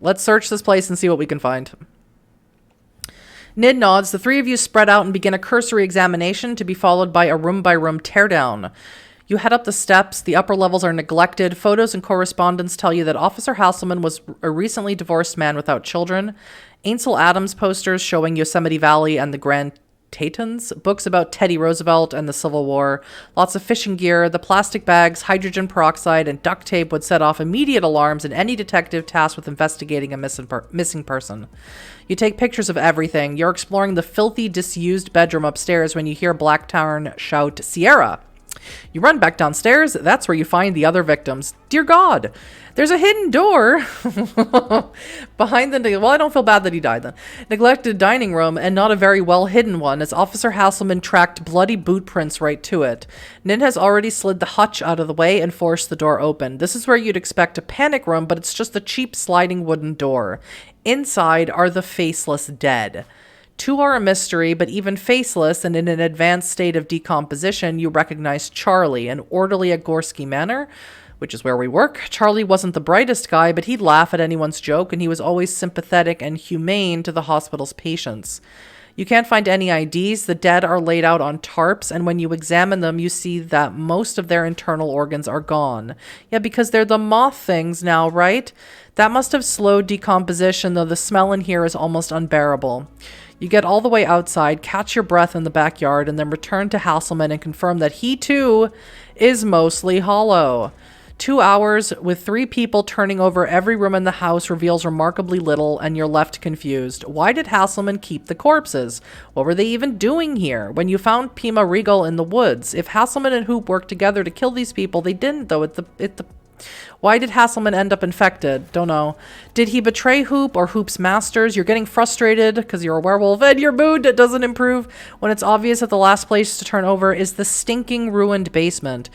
Let's search this place and see what we can find. Nid nods. The 3 of you spread out and begin a cursory examination to be followed by a room-by-room teardown. You head up the steps. The upper levels are neglected. Photos and correspondence tell you that Officer Hasselman was a recently divorced man without children. Ansel Adams posters showing Yosemite Valley and the Grand Confrontations, books about Teddy Roosevelt and the Civil War, lots of fishing gear. The plastic bags, hydrogen peroxide, and duct tape would set off immediate alarms in any detective tasked with investigating a missing person. You take pictures of everything. You're exploring the filthy, disused bedroom upstairs when you hear Blacktarn shout, "Sierra!" You run back downstairs. That's where you find the other victims. Dear God, there's a hidden door behind the... Well, I don't feel bad that he died then. Neglected dining room, and not a very well-hidden one, as Officer Hasselman tracked bloody boot prints right to it. Nin has already slid the hutch out of the way and forced the door open. This is where you'd expect a panic room, but it's just a cheap sliding wooden door. Inside are the faceless dead. Two are a mystery, but even faceless and in an advanced state of decomposition, you recognize Charlie, an orderly at Gorski Manor, which is where we work. Charlie wasn't the brightest guy, but he'd laugh at anyone's joke, and he was always sympathetic and humane to the hospital's patients. You can't find any IDs. The dead are laid out on tarps, and when you examine them, you see that most of their internal organs are gone. Yeah, because they're the moth things now, right? That must have slowed decomposition, though the smell in here is almost unbearable. You get all the way outside, catch your breath in the backyard, and then return to Hasselman and confirm that he, too, is mostly hollow. 2 hours with 3 people turning over every room in the house reveals remarkably little, and you're left confused. Why did Hasselman keep the corpses? What were they even doing here? When you found Pima Regal in the woods, if Hasselman and Hoop worked together to kill these people, they didn't, though. Why did Hasselman end up infected? Don't know. Did he betray Hoop or Hoop's masters? You're getting frustrated because you're a werewolf and your mood doesn't improve when it's obvious that the last place to turn over is the stinking ruined basement.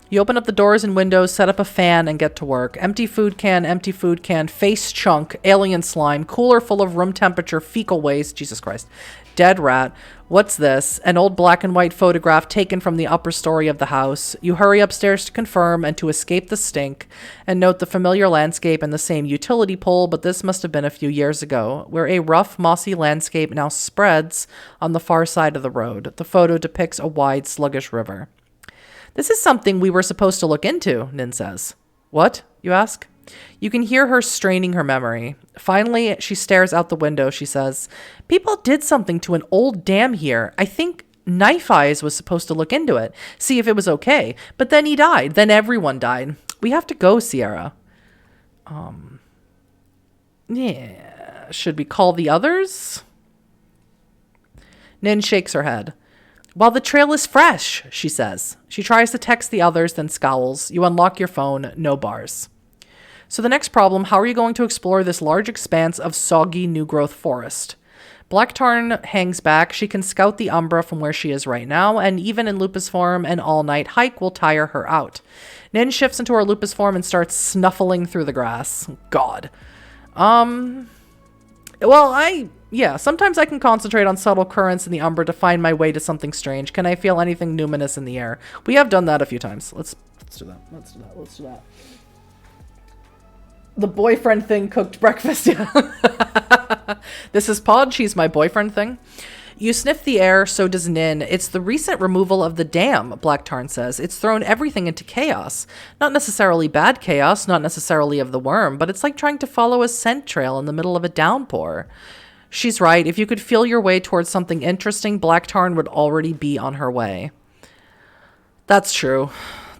You open up the doors and windows, set up a fan, and get to work. Empty food can, face chunk, alien slime, cooler full of room temperature fecal waste, Jesus Christ, dead rat. What's this? An old black and white photograph taken from the upper story of the house. You hurry upstairs to confirm and to escape the stink, and note the familiar landscape and the same utility pole, but this must have been a few years ago, where a rough, mossy landscape now spreads on the far side of the road. The photo depicts a wide, sluggish river. This is something we were supposed to look into, Nin says. What? You ask. You can hear her straining her memory. Finally, she stares out the window. She says, people did something to an old dam here. I think Knife Eyes was supposed to look into it, see if it was okay. But then he died. Then everyone died. We have to go, Sierra. Yeah. Should we call the others? Nin shakes her head. While the trail is fresh, she says. She tries to text the others, then scowls. You unlock your phone. No bars. So the next problem, how are you going to explore this large expanse of soggy new-growth forest? Blacktarn hangs back. She can scout the Umbra from where she is right now, and even in lupus form, an all-night hike will tire her out. Nin shifts into her lupus form and starts snuffling through the grass. God. Yeah, sometimes I can concentrate on subtle currents in the Umbra to find my way to something strange. Can I feel anything numinous in the air? We have done that a few times. Let's do that. The boyfriend thing cooked breakfast. Yeah. This is Pod. She's my boyfriend thing. You sniff the air, so does Nin. It's the recent removal of the dam, Blacktarn says. It's thrown everything into chaos. Not necessarily bad chaos, not necessarily of the worm, but it's like trying to follow a scent trail in the middle of a downpour. She's right. If you could feel your way towards something interesting, Blacktarn would already be on her way. That's true.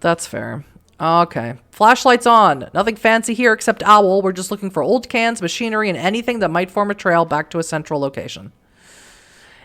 That's fair. Okay. Flashlights on. Nothing fancy here except owl. We're just looking for old cans, machinery, and anything that might form a trail back to a central location.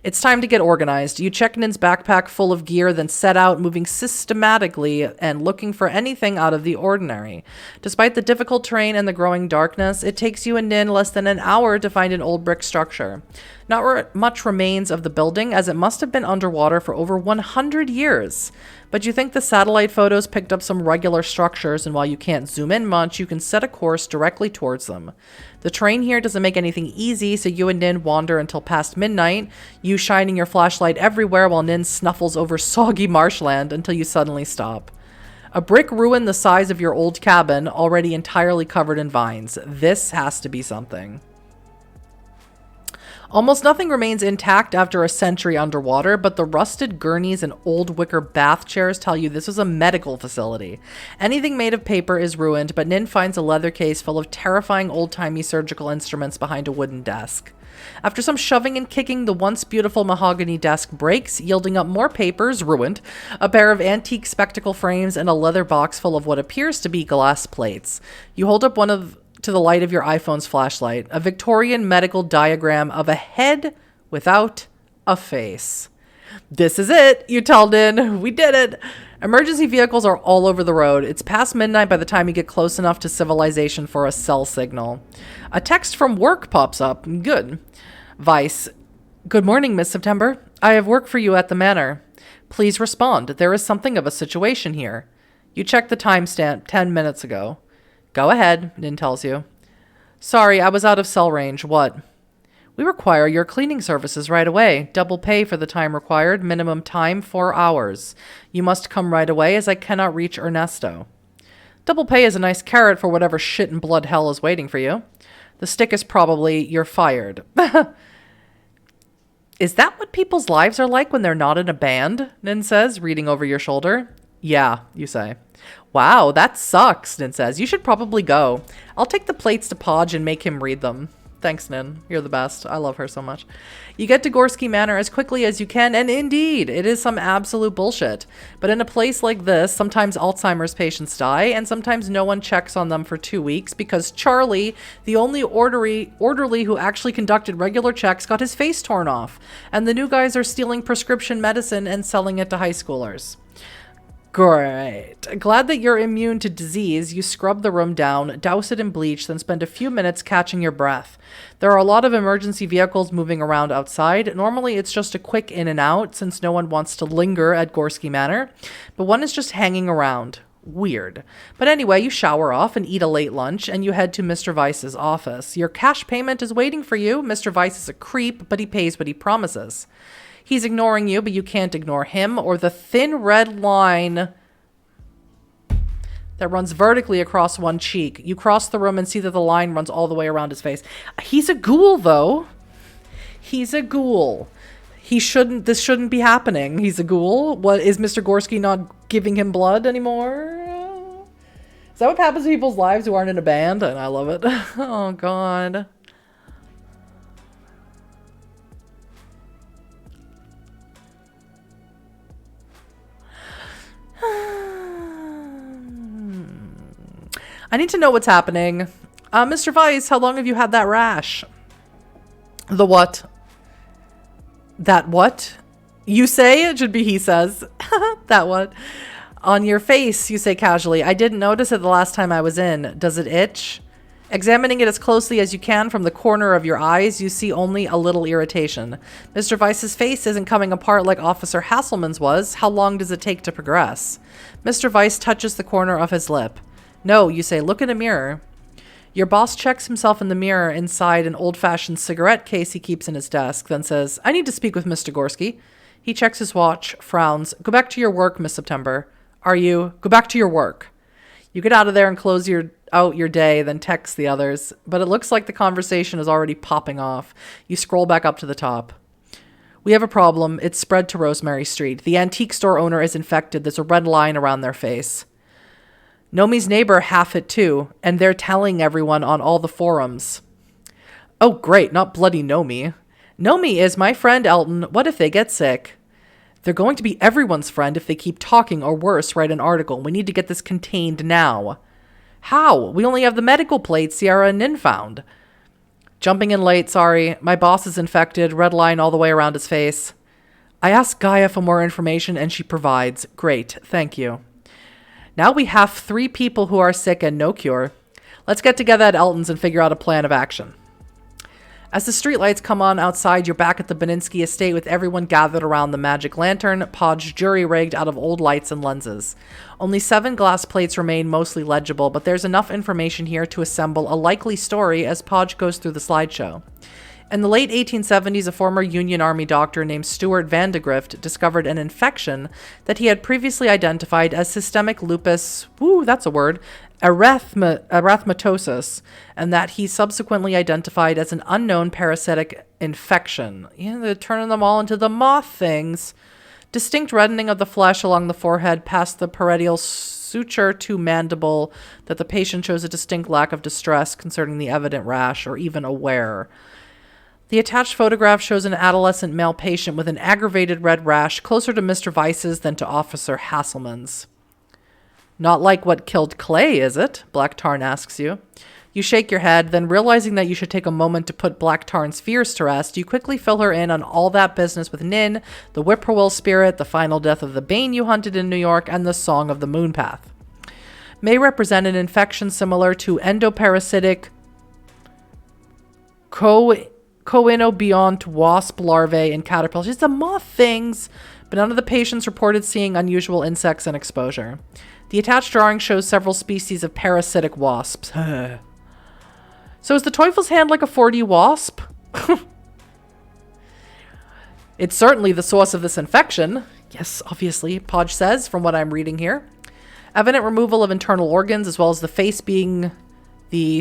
It's time to get organized. You check Nin's backpack full of gear, then set out, moving systematically and looking for anything out of the ordinary. Despite the difficult terrain and the growing darkness, it takes you and Nin less than an hour to find an old brick structure. Not much remains of the building, as it must have been underwater for over 100 years. But you think the satellite photos picked up some regular structures, and while you can't zoom in much, you can set a course directly towards them. The terrain here doesn't make anything easy, so you and Nin wander until past midnight, you shining your flashlight everywhere while Nin snuffles over soggy marshland until you suddenly stop. A brick ruin the size of your old cabin, already entirely covered in vines. This has to be something. Almost nothing remains intact after a century underwater, but the rusted gurneys and old wicker bath chairs tell you this is a medical facility. Anything made of paper is ruined, but Nin finds a leather case full of terrifying old-timey surgical instruments behind a wooden desk. After some shoving and kicking, the once beautiful mahogany desk breaks, yielding up more papers, ruined, a pair of antique spectacle frames, and a leather box full of what appears to be glass plates. You hold up to the light of your iPhone's flashlight, a Victorian medical diagram of a head without a face. This is it, you told in. We did it. Emergency vehicles are all over the road. It's past midnight by the time you get close enough to civilization for a cell signal. A text from work pops up. Good. Vice. Good morning, Miss September. I have work for you at the manor. Please respond. There is something of a situation here. You checked the timestamp 10 minutes ago. Go ahead, Nin tells you. Sorry, I was out of cell range. What? We require your cleaning services right away. Double pay for the time required. Minimum time 4 hours. You must come right away as I cannot reach Ernesto. Double pay is a nice carrot for whatever shit and blood hell is waiting for you. The stick is probably you're fired. Is that what people's lives are like when they're not in a band? Nin says, reading over your shoulder. Yeah, you say. Wow, that sucks, Nin says. You should probably go. I'll take the plates to Podge and make him read them. Thanks, Nin. You're the best. I love her so much. You get to Gorski Manor as quickly as you can, and indeed, it is some absolute bullshit. But in a place like this, sometimes Alzheimer's patients die, and sometimes no one checks on them for 2 weeks because Charlie, the only orderly who actually conducted regular checks, got his face torn off, and the new guys are stealing prescription medicine and selling it to high schoolers. Great. Glad that you're immune to disease, you scrub the room down, douse it in bleach, then spend a few minutes catching your breath. There are a lot of emergency vehicles moving around outside. Normally it's just a quick in and out since no one wants to linger at Gorski Manor, but one is just hanging around. Weird. But anyway, you shower off and eat a late lunch, and you head to Mr. Vice's office. Your cash payment is waiting for you. Mr. Vice is a creep, but he pays what he promises. He's ignoring you, but you can't ignore him or the thin red line that runs vertically across one cheek. You cross the room and see that the line runs all the way around his face. He's a ghoul, though. He's a ghoul. This shouldn't be happening. He's a ghoul. What, is Mr. Gorski not giving him blood anymore? Is that what happens to people's lives who aren't in a band? And I love it. Oh, God. I need to know what's happening. Mr. Vice, how long have you had that rash? The what? That what? You say? It should be he says. That what? On your face, you say casually. I didn't notice it the last time I was in. Does it itch? Examining it as closely as you can from the corner of your eyes, you see only a little irritation. Mr. Vice's face isn't coming apart like Officer Hasselman's was. How long does it take to progress? Mr. Vice touches the corner of his lip. No, you say, look in a mirror. Your boss checks himself in the mirror inside an old-fashioned cigarette case he keeps in his desk, then says, I need to speak with Mr. Gorski. He checks his watch, frowns. Go back to your work, Miss September. Are you? Go back to your work. You get out of there and close out your day, then text the others. But it looks like the conversation is already popping off. You scroll back up to the top. We have a problem. It's spread to Rosemary Street. The antique store owner is infected. There's a red line around their face. Nomi's neighbor half it too, and they're telling everyone on all the forums. Oh, great, not bloody Nomi. Nomi is my friend, Elton. What if they get sick? They're going to be everyone's friend if they keep talking, or worse, write an article. We need to get this contained now. How? We only have the medical plates Sierra and Nin found. Jumping in late, sorry. My boss is infected, red line all the way around his face. I asked Gaia for more information, and she provides. Great, thank you. Now we have 3 people who are sick and no cure. Let's get together at Elton's and figure out a plan of action. As the streetlights come on outside, you're back at the Beninsky estate with everyone gathered around the magic lantern, Podge jury-rigged out of old lights and lenses. Only 7 glass plates remain mostly legible, but there's enough information here to assemble a likely story as Podge goes through the slideshow. In the late 1870s, a former Union Army doctor named Stuart Vandegrift discovered an infection that he had previously identified as systemic lupus, that's a word, erythematosus, and that he subsequently identified as an unknown parasitic infection. Yeah, they're turning them all into the moth things. Distinct reddening of the flesh along the forehead past the parietal suture to mandible, that the patient shows a distinct lack of distress concerning the evident rash or even aware. The attached photograph shows an adolescent male patient with an aggravated red rash closer to Mr. Weiss's than to Officer Hasselman's. Not like what killed Clay, is it? Black Tarn asks you. You shake your head, then realizing that you should take a moment to put Black Tarn's fears to rest, you quickly fill her in on all that business with Nin, the whippoorwill spirit, the final death of the Bane you hunted in New York, and the Song of the Moonpath. May represent an infection similar to endoparasitic coinobiont wasp larvae and caterpillars. It's the moth things, but none of the patients reported seeing unusual insects and exposure. The attached drawing shows several species of parasitic wasps. So is the Teufelshand like a 4D wasp? It's certainly the source of this infection. Yes, obviously, Podge says, from what I'm reading here. Evident removal of internal organs, as well as the face being the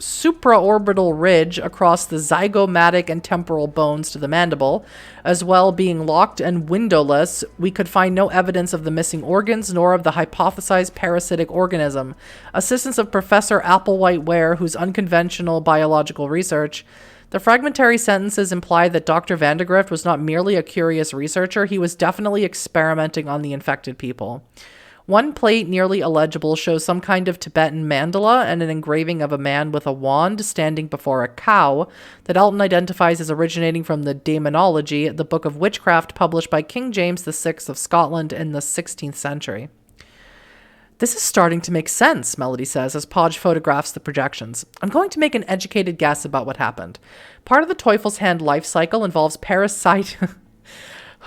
supraorbital ridge across the zygomatic and temporal bones to the mandible, as well being locked and windowless. We could find no evidence of the missing organs, nor of the hypothesized parasitic organism. Assistance of Professor Applewhite Ware, whose unconventional biological research. The fragmentary sentences imply that Dr. Vandergrift was not merely a curious researcher, he was definitely experimenting on the infected people. One plate, nearly illegible, shows some kind of Tibetan mandala and an engraving of a man with a wand standing before a cow that Elton identifies as originating from the Daemonology, the book of witchcraft published by King James VI of Scotland in the 16th century. This is starting to make sense, Melody says, as Podge photographs the projections. I'm going to make an educated guess about what happened. Part of the Teufelshand life cycle involves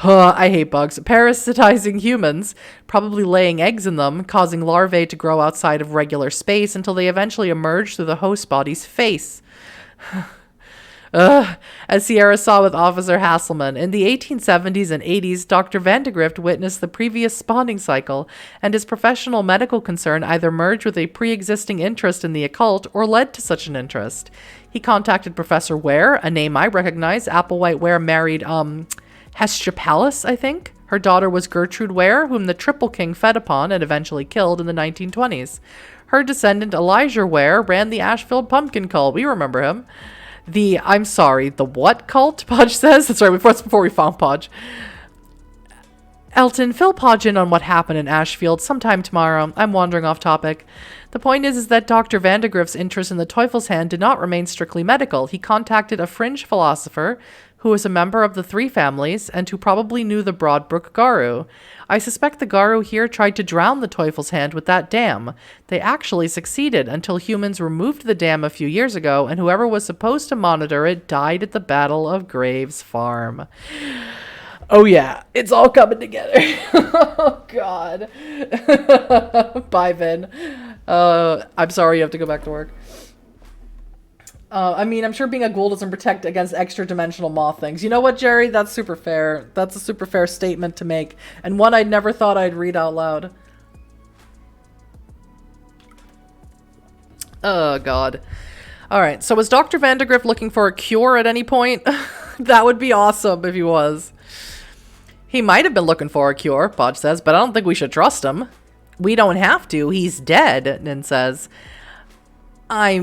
I hate bugs. Parasitizing humans, probably laying eggs in them, causing larvae to grow outside of regular space until they eventually emerge through the host body's face. As Sierra saw with Officer Hasselman. In the 1870s and 80s, Dr. Vandegrift witnessed the previous spawning cycle, and his professional medical concern either merged with a pre-existing interest in the occult or led to such an interest. He contacted Professor Ware, a name I recognize. Applewhite Ware married, Hestia Pallas, I think. Her daughter was Gertrude Ware, whom the Triple King fed upon and eventually killed in the 1920s. Her descendant, Elijah Ware, ran the Ashfield Pumpkin Cult. We remember him. The what cult? Podge says. That's right, before we found Podge. Elton, fill Podge in on what happened in Ashfield sometime tomorrow. I'm wandering off topic. The point is that Dr. Vandegrift's interest in the Teufelshand did not remain strictly medical. He contacted a fringe philosopher who was a member of the Three Families and who probably knew the Broadbrook Garu. I suspect the Garu here tried to drown the Teufelshand with that dam. They actually succeeded until humans removed the dam a few years ago, and whoever was supposed to monitor it died at the Battle of Graves Farm. Oh yeah, it's all coming together. Oh God. Bye, Vin. I'm sorry you have to go back to work. I'm sure being a ghoul doesn't protect against extra-dimensional moth things. You know what, Jerry? That's super fair. That's a super fair statement to make, and one I never thought I'd read out loud. Oh, God. All right, so was Dr. Vandegrift looking for a cure at any point? That would be awesome if he was. He might have been looking for a cure, Podge says, but I don't think we should trust him. We don't have to. He's dead, Nin says. I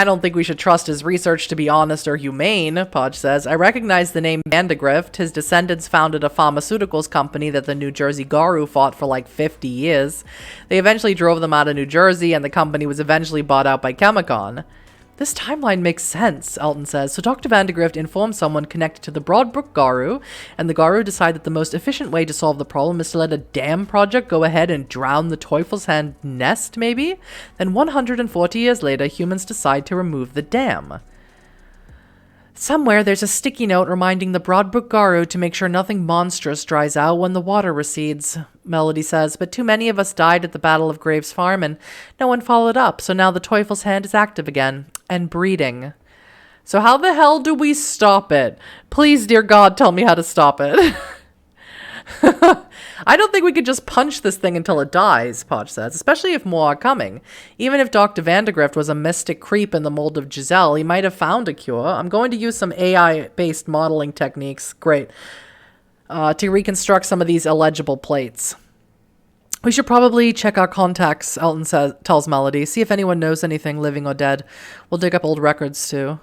don't think we should trust his research to be honest or humane, Podge says. I recognize the name Vandegrift. His descendants founded a pharmaceuticals company that the New Jersey Garu fought for like 50 years. They eventually drove them out of New Jersey, and the company was eventually bought out by Chemicon. This timeline makes sense, Elton says. So Dr. Vandegrift informed someone connected to the Broadbrook Garu, and the Garu decided that the most efficient way to solve the problem is to let a dam project go ahead and drown the Teufelshand nest, maybe? Then 140 years later, humans decide to remove the dam. Somewhere there's a sticky note reminding the Broadbrook Garu to make sure nothing monstrous dries out when the water recedes, Melody says, but too many of us died at the Battle of Graves Farm and no one followed up, so now the Teufelshand is active again, and breeding. So how the hell do we stop it? Please, dear God, tell me how to stop it. I don't think we could just punch this thing until it dies, Podge says, especially if more are coming. Even if Dr. Vandegrift was a mystic creep in the mold of Giselle, he might have found a cure. I'm going to use some AI-based modeling techniques, great, to reconstruct some of these illegible plates. We should probably check our contacts, Elton tells Melody, see if anyone knows anything, living or dead. We'll dig up old records, too.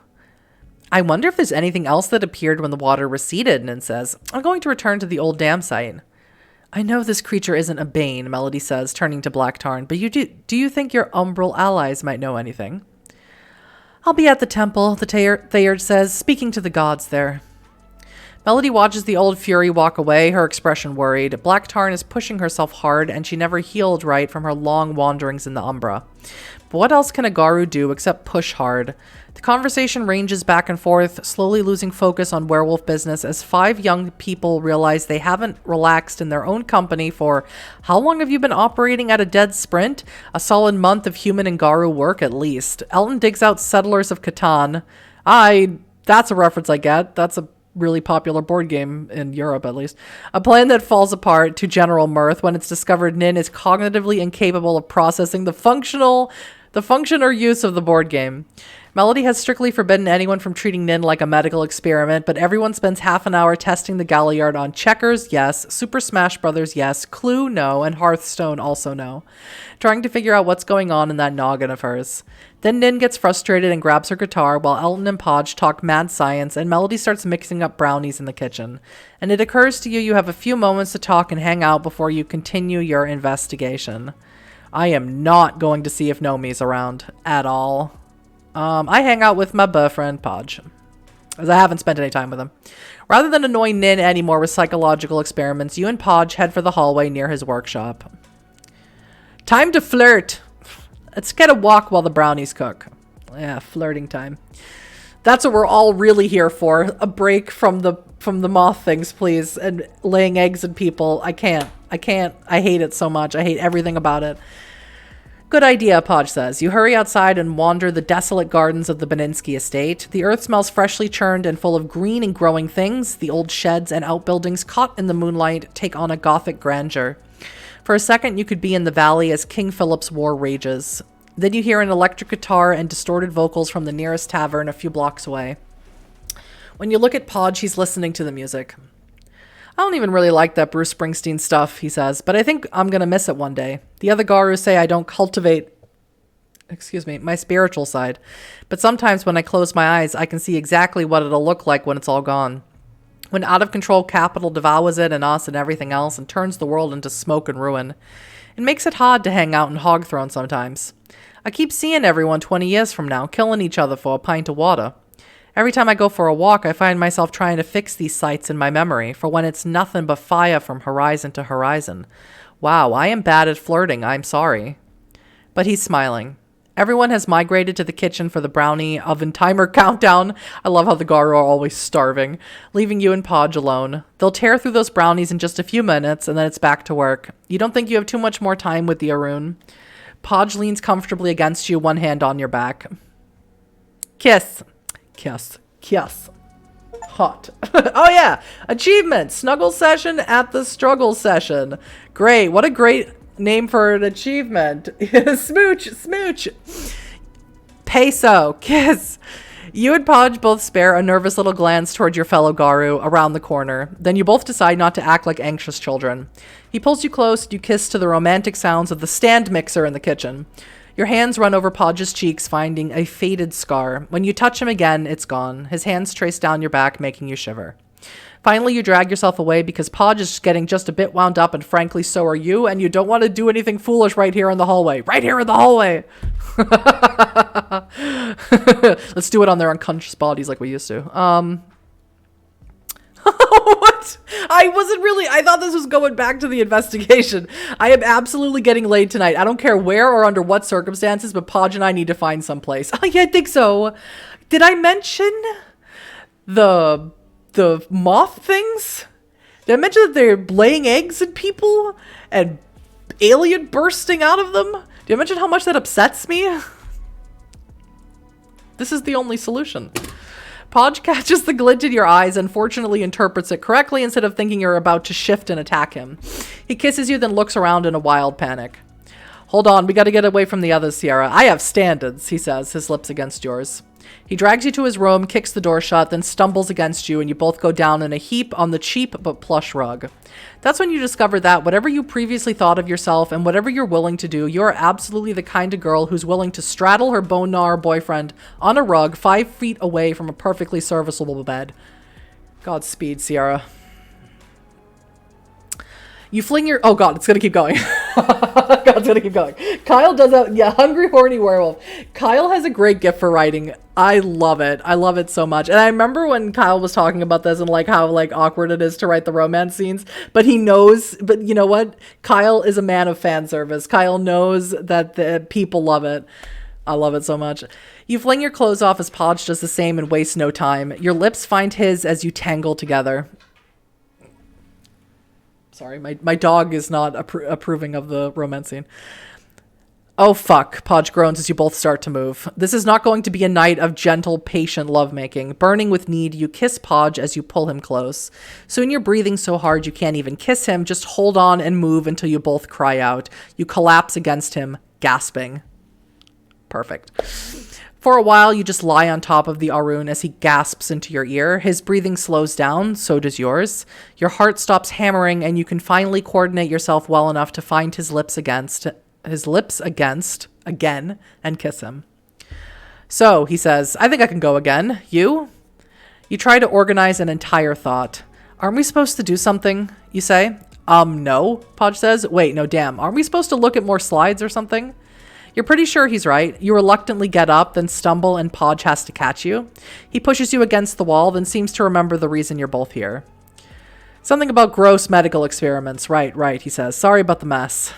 I wonder if there's anything else that appeared when the water receded, Nin says. I'm going to return to the old dam site. I know this creature isn't a bane, Melody says, turning to Black Tarn, but do you think your umbral allies might know anything? I'll be at the temple, the Thayard says, speaking to the gods there. Melody watches the old fury walk away, her expression worried. Black Tarn is pushing herself hard, and she never healed right from her long wanderings in the Umbra. But what else can a Garu do except push hard? The conversation ranges back and forth, slowly losing focus on werewolf business as 5 young people realize they haven't relaxed in their own company for how long have you been operating at a dead sprint? A solid month of human and Garu work at least. Elton digs out Settlers of Catan. That's a reference I get. That's a really popular board game in Europe, at least. A plan that falls apart to general mirth when it's discovered Nin is cognitively incapable of processing the function or use of the board game. Melody has strictly forbidden anyone from treating Nin like a medical experiment, but everyone spends half an hour testing the Galliard on Checkers, yes, Super Smash Brothers, yes, Clue, no, and Hearthstone, also no. Trying to figure out what's going on in that noggin of hers. Then Nin gets frustrated and grabs her guitar while Elton and Podge talk mad science, and Melody starts mixing up brownies in the kitchen. And it occurs to you have a few moments to talk and hang out before you continue your investigation. I am not going to see if Nomi's around at all. I hang out with my boyfriend, Podge, as I haven't spent any time with him. Rather than annoy Nin anymore with psychological experiments, you and Podge head for the hallway near his workshop. Time to flirt. Let's get a walk while the brownies cook. Yeah, flirting time. That's what we're all really here for. A break from the moth things, please, and laying eggs in people. I can't. I hate it so much. I hate everything about it. Good idea, Podge says. You hurry outside and wander the desolate gardens of the Beninsky estate. The earth smells freshly churned and full of green and growing things. The old sheds and outbuildings caught in the moonlight take on a gothic grandeur. For a second, you could be in the valley as King Philip's war rages. Then you hear an electric guitar and distorted vocals from the nearest tavern a few blocks away. When you look at Podge, he's listening to the music. I don't even really like that Bruce Springsteen stuff, he says, but I think I'm going to miss it one day. The other Garus say I don't cultivate, my spiritual side, but sometimes when I close my eyes, I can see exactly what it'll look like when it's all gone. When out-of-control capital devours it and us and everything else and turns the world into smoke and ruin. It makes it hard to hang out in Hogthrone sometimes. I keep seeing everyone 20 years from now killing each other for a pint of water. Every time I go for a walk, I find myself trying to fix these sights in my memory for when it's nothing but fire from horizon to horizon. Wow, I am bad at flirting, I'm sorry. But he's smiling. Everyone has migrated to the kitchen for the brownie oven timer countdown. I love how the Garu are always starving, leaving you and Podge alone. They'll tear through those brownies in just a few minutes, and then it's back to work. You don't think you have too much more time with the Arun. Podge leans comfortably against you, one hand on your back. Kiss. Kiss. Kiss. Hot. Oh yeah! Achievement! Snuggle session at the struggle session. Great. What a great name for an achievement. Smooch. Smooch. Peso. Kiss. You and Podge both spare a nervous little glance toward your fellow Garu around the corner. Then you both decide not to act like anxious children. He pulls you close, you kiss to the romantic sounds of the stand mixer in the kitchen. Your hands run over Podge's cheeks, finding a faded scar. When you touch him again, it's gone. His hands trace down your back, making you shiver. Finally, you drag yourself away because Podge is getting just a bit wound up, and frankly, so are you, and you don't want to do anything foolish right here in the hallway. Right here in the hallway! Let's do it on their unconscious bodies like we used to. What? I thought this was going back to the investigation. I am absolutely getting laid tonight. I don't care where or under what circumstances, but Podge and I need to find someplace. Oh, yeah, I think so. Did I mention the moth things? Did I mention that they're laying eggs in people and alien bursting out of them? Did I mention how much that upsets me? This is the only solution. Podge catches the glint in your eyes and fortunately interprets it correctly instead of thinking you're about to shift and attack him. He kisses you, then looks around in a wild panic. Hold on, we gotta get away from the others, Sierra. I have standards, he says, his lips against yours. He drags you to his room, kicks the door shut, then stumbles against you, and you both go down in a heap on the cheap but plush rug. That's when you discover that whatever you previously thought of yourself and whatever you're willing to do, you're absolutely the kind of girl who's willing to straddle her bone-gnawer boyfriend on a rug 5 feet away from a perfectly serviceable bed. Godspeed, Sierra. You fling your... Oh, God, it's going to keep going. God, it's going to keep going. Kyle does that... Yeah, hungry, horny werewolf. Kyle has a great gift for writing. I love it. I love it so much. And I remember when Kyle was talking about this and, like, how, like, awkward it is to write the romance scenes. But he knows... But you know what? Kyle is a man of fan service. Kyle knows that the people love it. I love it so much. You fling your clothes off as Podge does the same and waste no time. Your lips find his as you tangle together. Sorry, my dog is not approving of the romance scene. Oh, fuck, Podge groans as you both start to move. This is not going to be a night of gentle, patient lovemaking. Burning with need, you kiss Podge as you pull him close. Soon you're breathing so hard you can't even kiss him. Just hold on and move until you both cry out. You collapse against him, gasping. Perfect. For a while, you just lie on top of the Arun as he gasps into your ear. His breathing slows down, so does yours. Your heart stops hammering, and you can finally coordinate yourself well enough to find his lips against, again, and kiss him. So, he says, I think I can go again. You? You try to organize an entire thought. Aren't we supposed to do something, you say? No, Podge says. Wait, no, damn. Aren't we supposed to look at more slides or something? You're pretty sure he's right. You reluctantly get up, then stumble, and Podge has to catch you. He pushes you against the wall, then seems to remember the reason you're both here. Something about gross medical experiments. Right, he says. Sorry about the mess.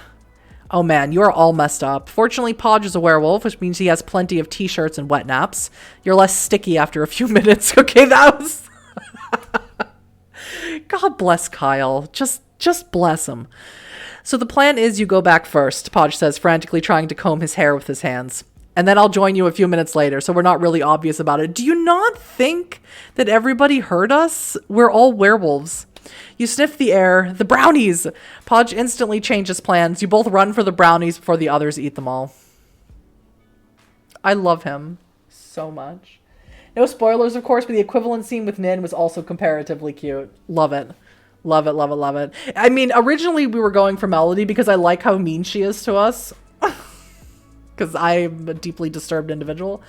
Oh man, you are all messed up. Fortunately, Podge is a werewolf, which means he has plenty of t-shirts and wet naps. You're less sticky after a few minutes. Okay, that was... God bless Kyle. Just bless him. So the plan is you go back first, Podge says, frantically trying to comb his hair with his hands. And then I'll join you a few minutes later, so we're not really obvious about it. Do you not think that everybody heard us? We're all werewolves. You sniff the air. The brownies! Podge instantly changes plans. You both run for the brownies before the others eat them all. I love him so much. No spoilers, of course, but the equivalent scene with Nin was also comparatively cute. Love it. Love it, love it, love it. I mean, originally we were going for Melody because I like how mean she is to us. Because I'm a deeply disturbed individual.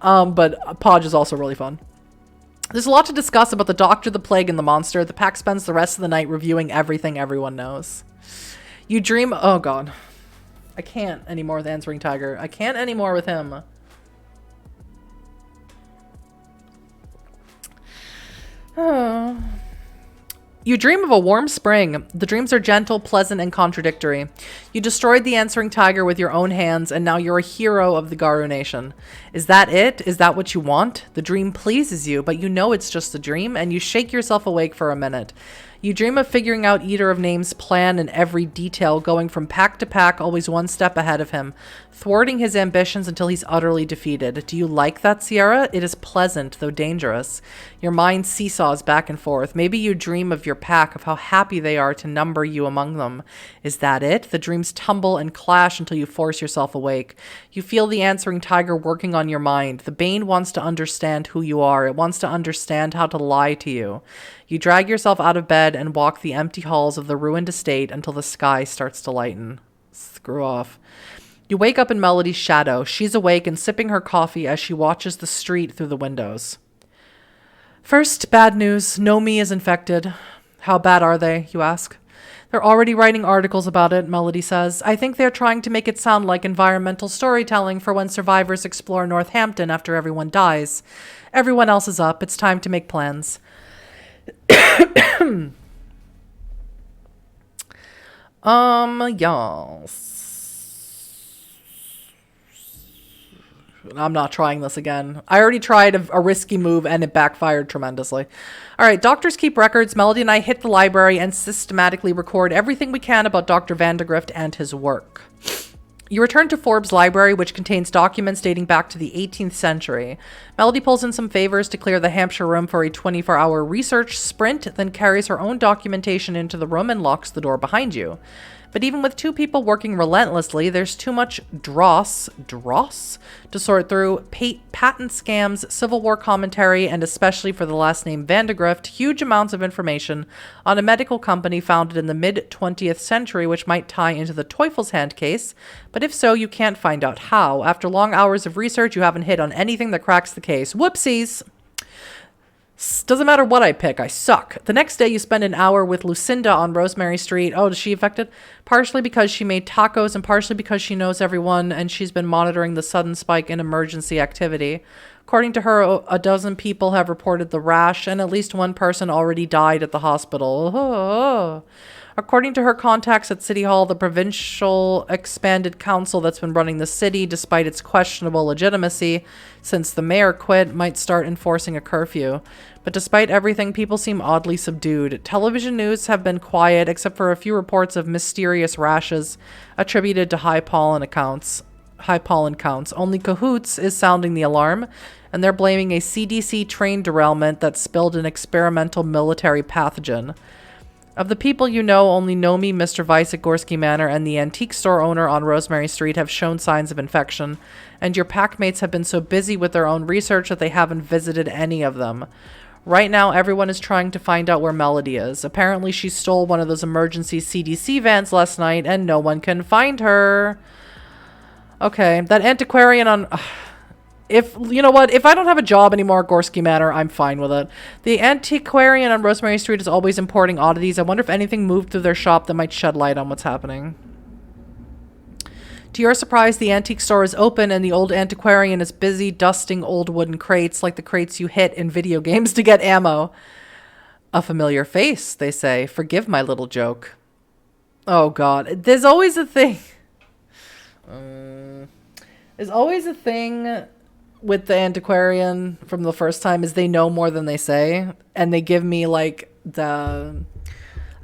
But Podge is also really fun. There's a lot to discuss about the Doctor, the Plague, and the Monster. The pack spends the rest of the night reviewing everything everyone knows. You dream... Oh, God. I can't anymore with Answering Tiger. I can't anymore with him. Oh... You dream of a warm spring. The dreams are gentle, pleasant, and contradictory. You destroyed the Answering Tiger with your own hands, and now you're a hero of the Garu Nation. Is that it? Is that what you want? The dream pleases you, but you know it's just a dream, and you shake yourself awake for a minute. You dream of figuring out Eater of Names' plan in every detail, going from pack to pack, always one step ahead of him, thwarting his ambitions until he's utterly defeated. Do you like that, Sierra? It is pleasant, though dangerous. Your mind seesaws back and forth. Maybe you dream of your pack, of how happy they are to number you among them. Is that it? The dreams tumble and clash until you force yourself awake. You feel the Answering Tiger working on your mind. The Bane wants to understand who you are. It wants to understand how to lie to you. You drag yourself out of bed and walk the empty halls of the ruined estate until the sky starts to lighten. Screw off. You wake up in Melody's shadow. She's awake and sipping her coffee as she watches the street through the windows. First, bad news. Nomi is infected. How bad are they, you ask? They're already writing articles about it, Melody says. I think they're trying to make it sound like environmental storytelling for when survivors explore Northampton after everyone dies. Everyone else is up. It's time to make plans. Yes. I'm not trying this again. I already tried a risky move and it backfired tremendously. All right, doctors keep records. Melody and I hit the library and systematically record everything we can about Dr. Vandegrift and his work. You return to Forbes' library, which contains documents dating back to the 18th century. Melody pulls in some favors to clear the Hampshire room for a 24-hour research sprint, then carries her own documentation into the room and locks the door behind you. But even with 2 people working relentlessly, there's too much dross to sort through. Patent scams, Civil War commentary, and especially for the last name Vandegrift, huge amounts of information on a medical company founded in the mid-20th century, which might tie into the Teufelshand case. But if so, you can't find out how. After long hours of research, you haven't hit on anything that cracks the case. Whoopsies! Doesn't matter what I pick, I suck. The next day, you spend an hour with Lucinda on Rosemary Street. Oh, is she affected? Partially because she made tacos and partially because she knows everyone and she's been monitoring the sudden spike in emergency activity. According to her, a dozen people have reported the rash and at least 1 person already died at the hospital. Oh. According to her contacts at City Hall, the provincial expanded council that's been running the city, despite its questionable legitimacy since the mayor quit, might start enforcing a curfew. But despite everything, people seem oddly subdued. Television news have been quiet, except for a few reports of mysterious rashes attributed to high pollen counts. Only Cahoots is sounding the alarm, and they're blaming a CDC train derailment that spilled an experimental military pathogen. Of the people you know, only Nomi, Mr. Weiss at Gorski Manor, and the antique store owner on Rosemary Street have shown signs of infection, and your packmates have been so busy with their own research that they haven't visited any of them. Right now, everyone is trying to find out where Melody is. Apparently, she stole one of those emergency CDC vans last night, and no one can find her. Okay, that antiquarian on... If, you know what, if I don't have a job anymore at Gorski Manor, I'm fine with it. The antiquarian on Rosemary Street is always importing oddities. I wonder if anything moved through their shop that might shed light on what's happening. To your surprise, the antique store is open and the old antiquarian is busy dusting old wooden crates like the crates you hit in video games to get ammo. A familiar face, they say. Forgive my little joke. Oh, God. There's always a thing. There's always a thing with the antiquarian from the first time is they know more than they say. And they give me like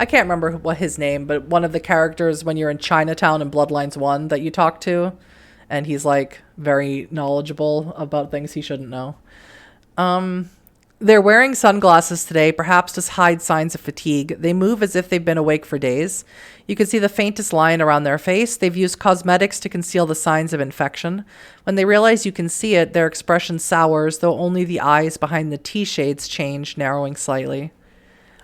I can't remember what his name, but one of the characters when you're in Chinatown in Bloodlines 1 that you talk to. And he's like very knowledgeable about things he shouldn't know. They're wearing sunglasses today, perhaps to hide signs of fatigue. They move as if they've been awake for days. You can see the faintest line around their face. They've used cosmetics to conceal the signs of infection. When they realize you can see it, their expression sours, though only the eyes behind the T-shades change, narrowing slightly.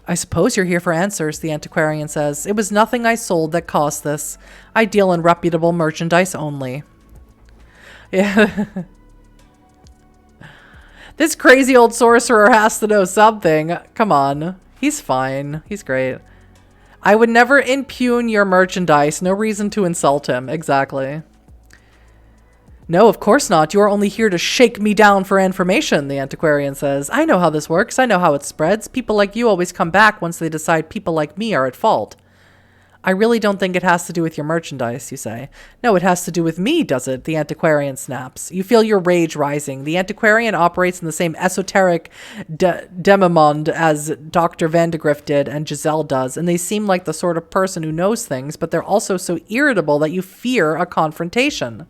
I suppose you're here for answers, the antiquarian says. It was nothing I sold that caused this. I deal in reputable merchandise only. Yeah. This crazy old sorcerer has to know something. Come on. He's fine. He's great. I would never impugn your merchandise. No reason to insult him. Exactly. No, of course not. You are only here to shake me down for information, the antiquarian says. I know how this works. I know how it spreads. People like you always come back once they decide people like me are at fault. I really don't think it has to do with your merchandise, you say. No, it has to do with me, does it? The antiquarian snaps. You feel your rage rising. The antiquarian operates in the same esoteric demimonde as Dr. Vandegrift did and Giselle does, and they seem like the sort of person who knows things, but they're also so irritable that you fear a confrontation.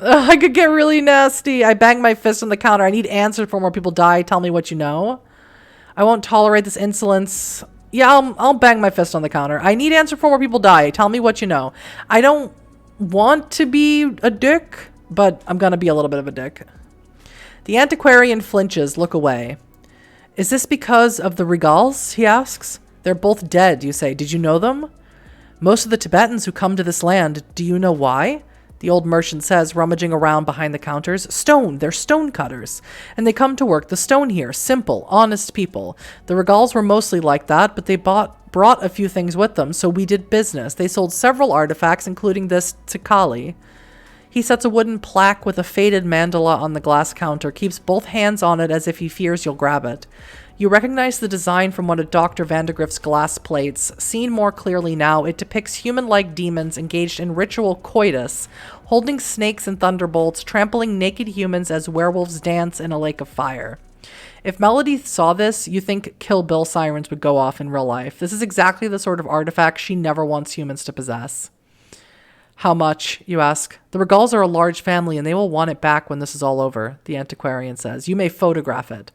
I could get really nasty. I bang my fist on the counter. I need answers before more people die. Tell me what you know. I won't tolerate this insolence. Yeah, I'll bang my fist on the counter. I need answers before more people die. Tell me what you know. I don't want to be a dick, but I'm going to be a little bit of a dick. The antiquarian flinches, look away. Is this because of the Regals? He asks. They're both dead, you say. Did you know them? Most of the Tibetans who come to this land, do you know why? The old merchant says, rummaging around behind the counters. Stone. They're stone cutters. And they come to work the stone here. Simple, honest people. The Regals were mostly like that, but they brought a few things with them, so we did business. They sold several artifacts, including this to Kali. He sets a wooden plaque with a faded mandala on the glass counter, keeps both hands on it as if he fears you'll grab it. You recognize the design from one of Dr. Vandegrift's glass plates. Seen more clearly now, it depicts human-like demons engaged in ritual coitus, holding snakes and thunderbolts, trampling naked humans as werewolves dance in a lake of fire. If Melody saw this, you think Kill Bill sirens would go off in real life. This is exactly the sort of artifact she never wants humans to possess. How much, you ask? The Regals are a large family and they will want it back when this is all over, the antiquarian says. You may photograph it.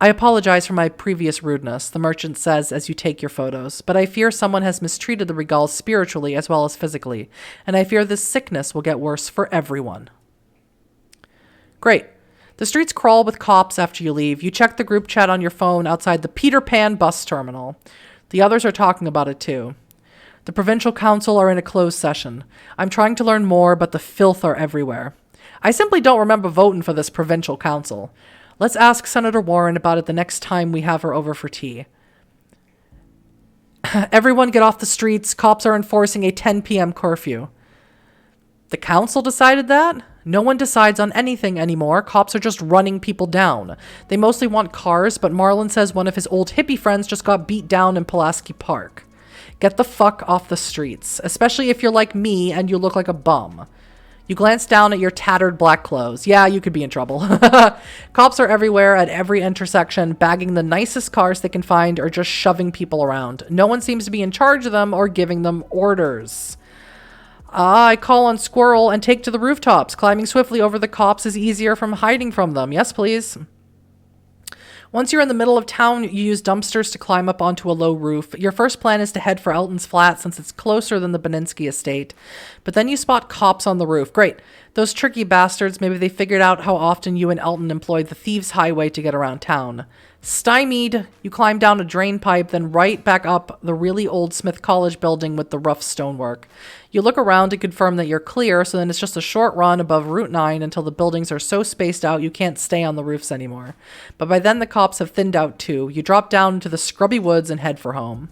I apologize for my previous rudeness, the merchant says as you take your photos, but I fear someone has mistreated the Regals spiritually as well as physically, and I fear this sickness will get worse for everyone. Great. The streets crawl with cops after you leave. You check the group chat on your phone outside the Peter Pan bus terminal. The others are talking about it too. The provincial council are in a closed session. I'm trying to learn more, but the filth are everywhere. I simply don't remember voting for this provincial council. Let's ask Senator Warren about it the next time we have her over for tea. Everyone get off the streets. Cops are enforcing a 10 p.m. curfew. The council decided that? No one decides on anything anymore. Cops are just running people down. They mostly want cars, but Marlon says one of his old hippie friends just got beat down in Pulaski Park. Get the fuck off the streets, especially if you're like me and you look like a bum. You glance down at your tattered black clothes. Yeah, you could be in trouble. Cops are everywhere at every intersection, bagging the nicest cars they can find or just shoving people around. No one seems to be in charge of them or giving them orders. I call on Squirrel and take to the rooftops. Climbing swiftly over the cops is easier from hiding from them. Yes, please. Once you're in the middle of town, you use dumpsters to climb up onto a low roof. Your first plan is to head for Elton's flat since it's closer than the Beninsky estate. But then you spot cops on the roof. Great. Those tricky bastards, maybe they figured out how often you and Elton employed the Thieves' Highway to get around town. Stymied, you climb down a drain pipe, then right back up the really old Smith College building with the rough stonework. You look around to confirm that you're clear, so then it's just a short run above Route 9 until the buildings are so spaced out you can't stay on the roofs anymore. But by then the cops have thinned out too. You drop down into the scrubby woods and head for home.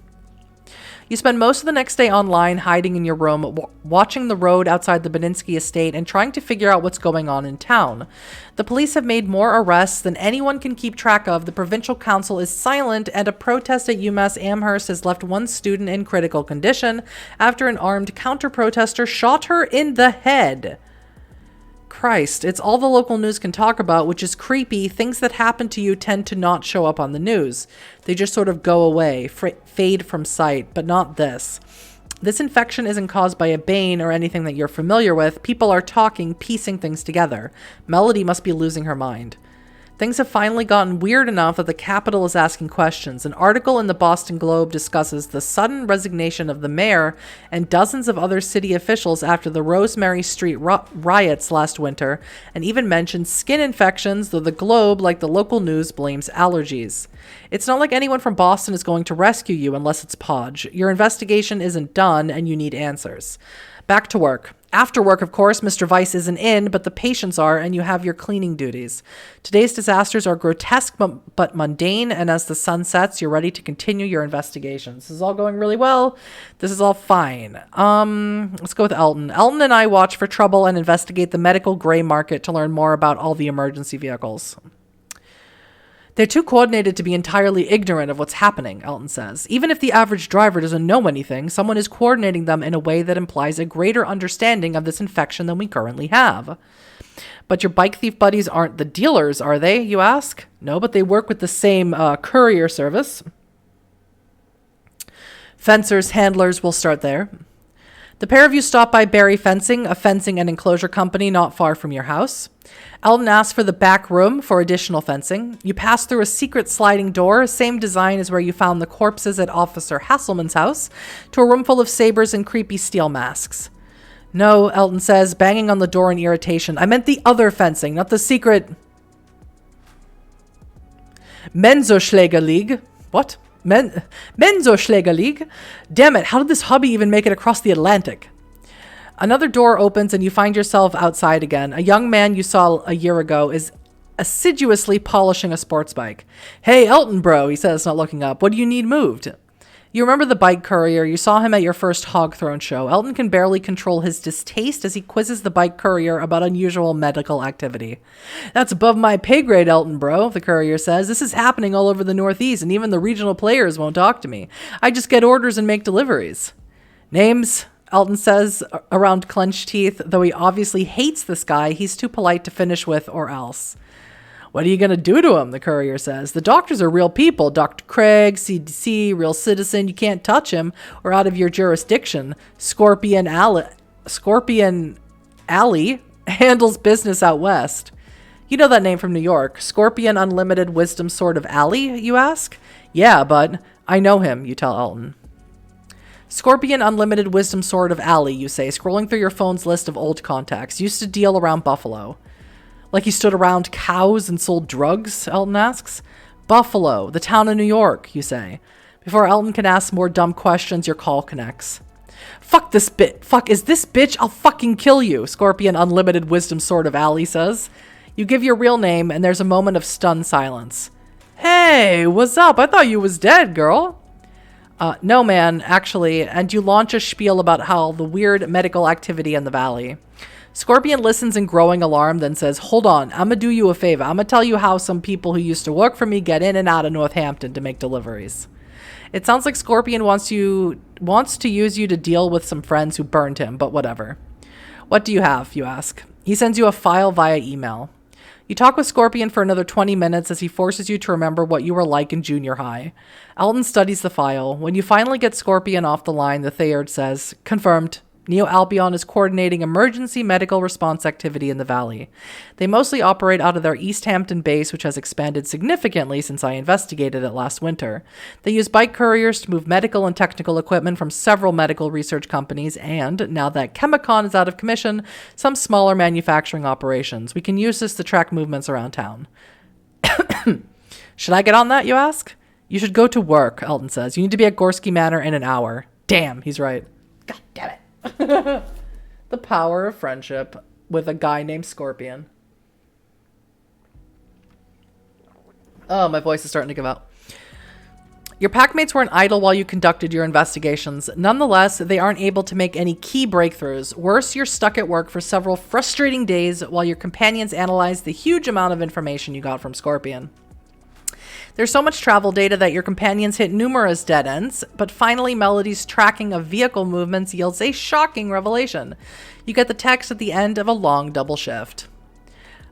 You spend most of the next day online, hiding in your room, watching the road outside the Beninsky estate and trying to figure out what's going on in town. The police have made more arrests than anyone can keep track of. The provincial council is silent, and a protest at UMass Amherst has left one student in critical condition after an armed counter-protester shot her in the head. Christ, it's all the local news can talk about, which is creepy. Things that happen to you tend to not show up on the news. They just sort of go away, fade from sight, but not this. This infection isn't caused by a bane or anything that you're familiar with. People are talking, piecing things together. Melody must be losing her mind. Things have finally gotten weird enough that the Capitol is asking questions. An article in the Boston Globe discusses the sudden resignation of the mayor and dozens of other city officials after the Rosemary Street riots last winter, and even mentions skin infections, though the Globe, like the local news, blames allergies. It's not like anyone from Boston is going to rescue you unless it's Podge. Your investigation isn't done, and you need answers. Back to work. After work, of course, Mr. Weiss isn't in, but the patients are, and you have your cleaning duties. Today's disasters are grotesque but mundane, and as the sun sets, you're ready to continue your investigations. This is all going really well. This is all fine. Let's go with Elton. Elton and I watch for trouble and investigate the medical gray market to learn more about all the emergency vehicles. They're too coordinated to be entirely ignorant of what's happening, Elton says. Even if the average driver doesn't know anything, someone is coordinating them in a way that implies a greater understanding of this infection than we currently have. But your bike thief buddies aren't the dealers, are they, you ask? No, but they work with the same courier service. Fencers, handlers, we'll start there. The pair of you stop by Barry Fencing, a fencing and enclosure company not far from your house. Elton asks for the back room for additional fencing. You pass through a secret sliding door, same design as where you found the corpses at Officer Hasselman's house, to a room full of sabers and creepy steel masks. No, Elton says, banging on the door in irritation. I meant the other fencing, not the secret Menzoschläger League. What? Menzoschläger League? Damn it, how did this hobby even make it across the Atlantic? Another door opens and you find yourself outside again. A young man you saw a year ago is assiduously polishing a sports bike. Hey, Elton bro, he says, not looking up. What do you need moved? You remember the bike courier. You saw him at your first hog throne show. Elton can barely control his distaste as he quizzes the bike courier about unusual medical activity. That's above my pay grade, Elton bro, the courier says. This is happening all over the Northeast, and even the regional players won't talk to me. I just get orders and make deliveries. Names? Elton says around clenched teeth. Though he obviously hates this guy, he's too polite to finish with or else. What are you going to do to him? The courier says. The doctors are real people. Dr. Craig, CDC, real citizen. You can't touch him or out of your jurisdiction. Scorpion Alley handles business out west. You know that name from New York. Scorpion Unlimited Wisdom Sword of Alley, you ask? Yeah, but I know him, you tell Elton. Scorpion Unlimited Wisdom Sword of Alley, you say, scrolling through your phone's list of old contacts. Used to deal around Buffalo. Like he stood around cows and sold drugs, Elton asks. Buffalo, the town of New York, you say. Before Elton can ask more dumb questions, your call connects. Fuck this bit. Fuck, is this bitch? I'll fucking kill you, Scorpion Unlimited Wisdom Sword of Alley says. You give your real name, and there's a moment of stunned silence. Hey, what's up? I thought you was dead, girl. No, man, actually, and you launch a spiel about how the weird medical activity in the valley. Scorpion listens in growing alarm, then says, hold on, I'm gonna do you a favor. I'm gonna tell you how some people who used to work for me get in and out of Northampton to make deliveries. It sounds like Scorpion wants to use you to deal with some friends who burned him, but whatever. What do you have, you ask. He sends you a file via email. You talk with Scorpion for another 20 minutes as he forces you to remember what you were like in junior high. Elton studies the file. When you finally get Scorpion off the line, the Thayard says, confirmed. Neo Albion is coordinating emergency medical response activity in the valley. They mostly operate out of their East Hampton base, which has expanded significantly since I investigated it last winter. They use bike couriers to move medical and technical equipment from several medical research companies and, now that Chemicon is out of commission, some smaller manufacturing operations. We can use this to track movements around town. Should I get on that, you ask? You should go to work, Elton says. You need to be at Gorski Manor in an hour. Damn, he's right. God damn it. The power of friendship with a guy named Scorpion. Oh, my voice is starting to give out. Your packmates weren't idle while you conducted your investigations. Nonetheless, they aren't able to make any key breakthroughs. Worse, you're stuck at work for several frustrating days while your companions analyze the huge amount of information you got from Scorpion. There's so much travel data that your companions hit numerous dead ends, but finally Melody's tracking of vehicle movements yields a shocking revelation. You get the text at the end of a long double shift.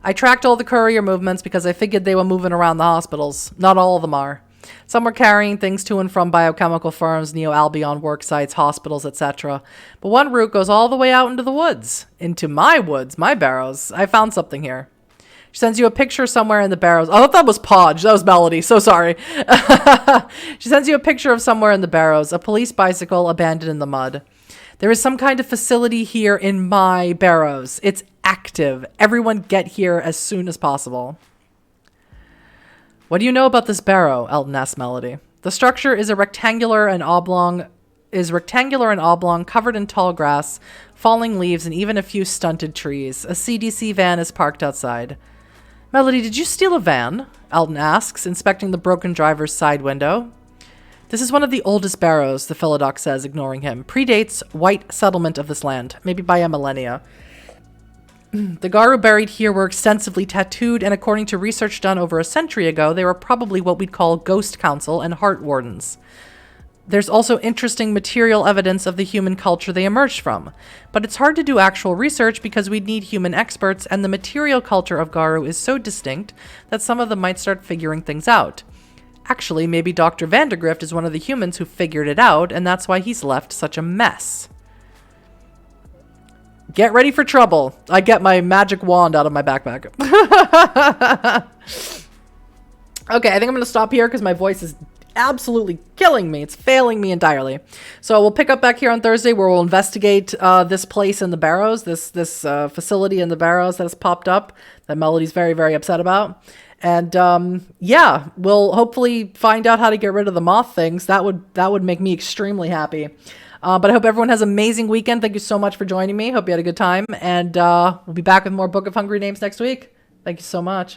I tracked all the courier movements because I figured they were moving around the hospitals. Not all of them are. Some were carrying things to and from biochemical firms, Neo Albion work sites, hospitals, etc. But one route goes all the way out into the woods. Into my woods, my barrows. I found something here. She sends you a picture somewhere in the barrows. Oh, that was Podge. That was Melody. So sorry. She sends you a picture of somewhere in the barrows, a police bicycle abandoned in the mud. There is some kind of facility here in my barrows. It's active. Everyone get here as soon as possible. What do you know about this barrow? Elton asks Melody. The structure is rectangular and oblong, covered in tall grass, falling leaves, and even a few stunted trees. A CDC van is parked outside. Melody, did you steal a van? Elton asks, inspecting the broken driver's side window. This is one of the oldest barrows, the Philodox says, ignoring him. Predates white settlement of this land, maybe by a millennia. The Garu buried here were extensively tattooed, and according to research done over a century ago, they were probably what we'd call ghost council and heart wardens. There's also interesting material evidence of the human culture they emerged from. But it's hard to do actual research because we'd need human experts, and the material culture of Garu is so distinct that some of them might start figuring things out. Actually, maybe Dr. Vandergrift is one of the humans who figured it out, and that's why he's left such a mess. Get ready for trouble. I get my magic wand out of my backpack. Okay, I think I'm going to stop here because my voice is absolutely killing me. It's failing me entirely. So we'll pick up back here on Thursday where we'll investigate this place in the barrows, this facility in the barrows that has popped up that Melody's very, very upset about. And yeah, we'll hopefully find out how to get rid of the moth things. That would make me extremely happy. But I hope everyone has an amazing weekend. Thank you so much for joining me. Hope you had a good time. And we'll be back with more Book of Hungry Names next week. Thank you so much.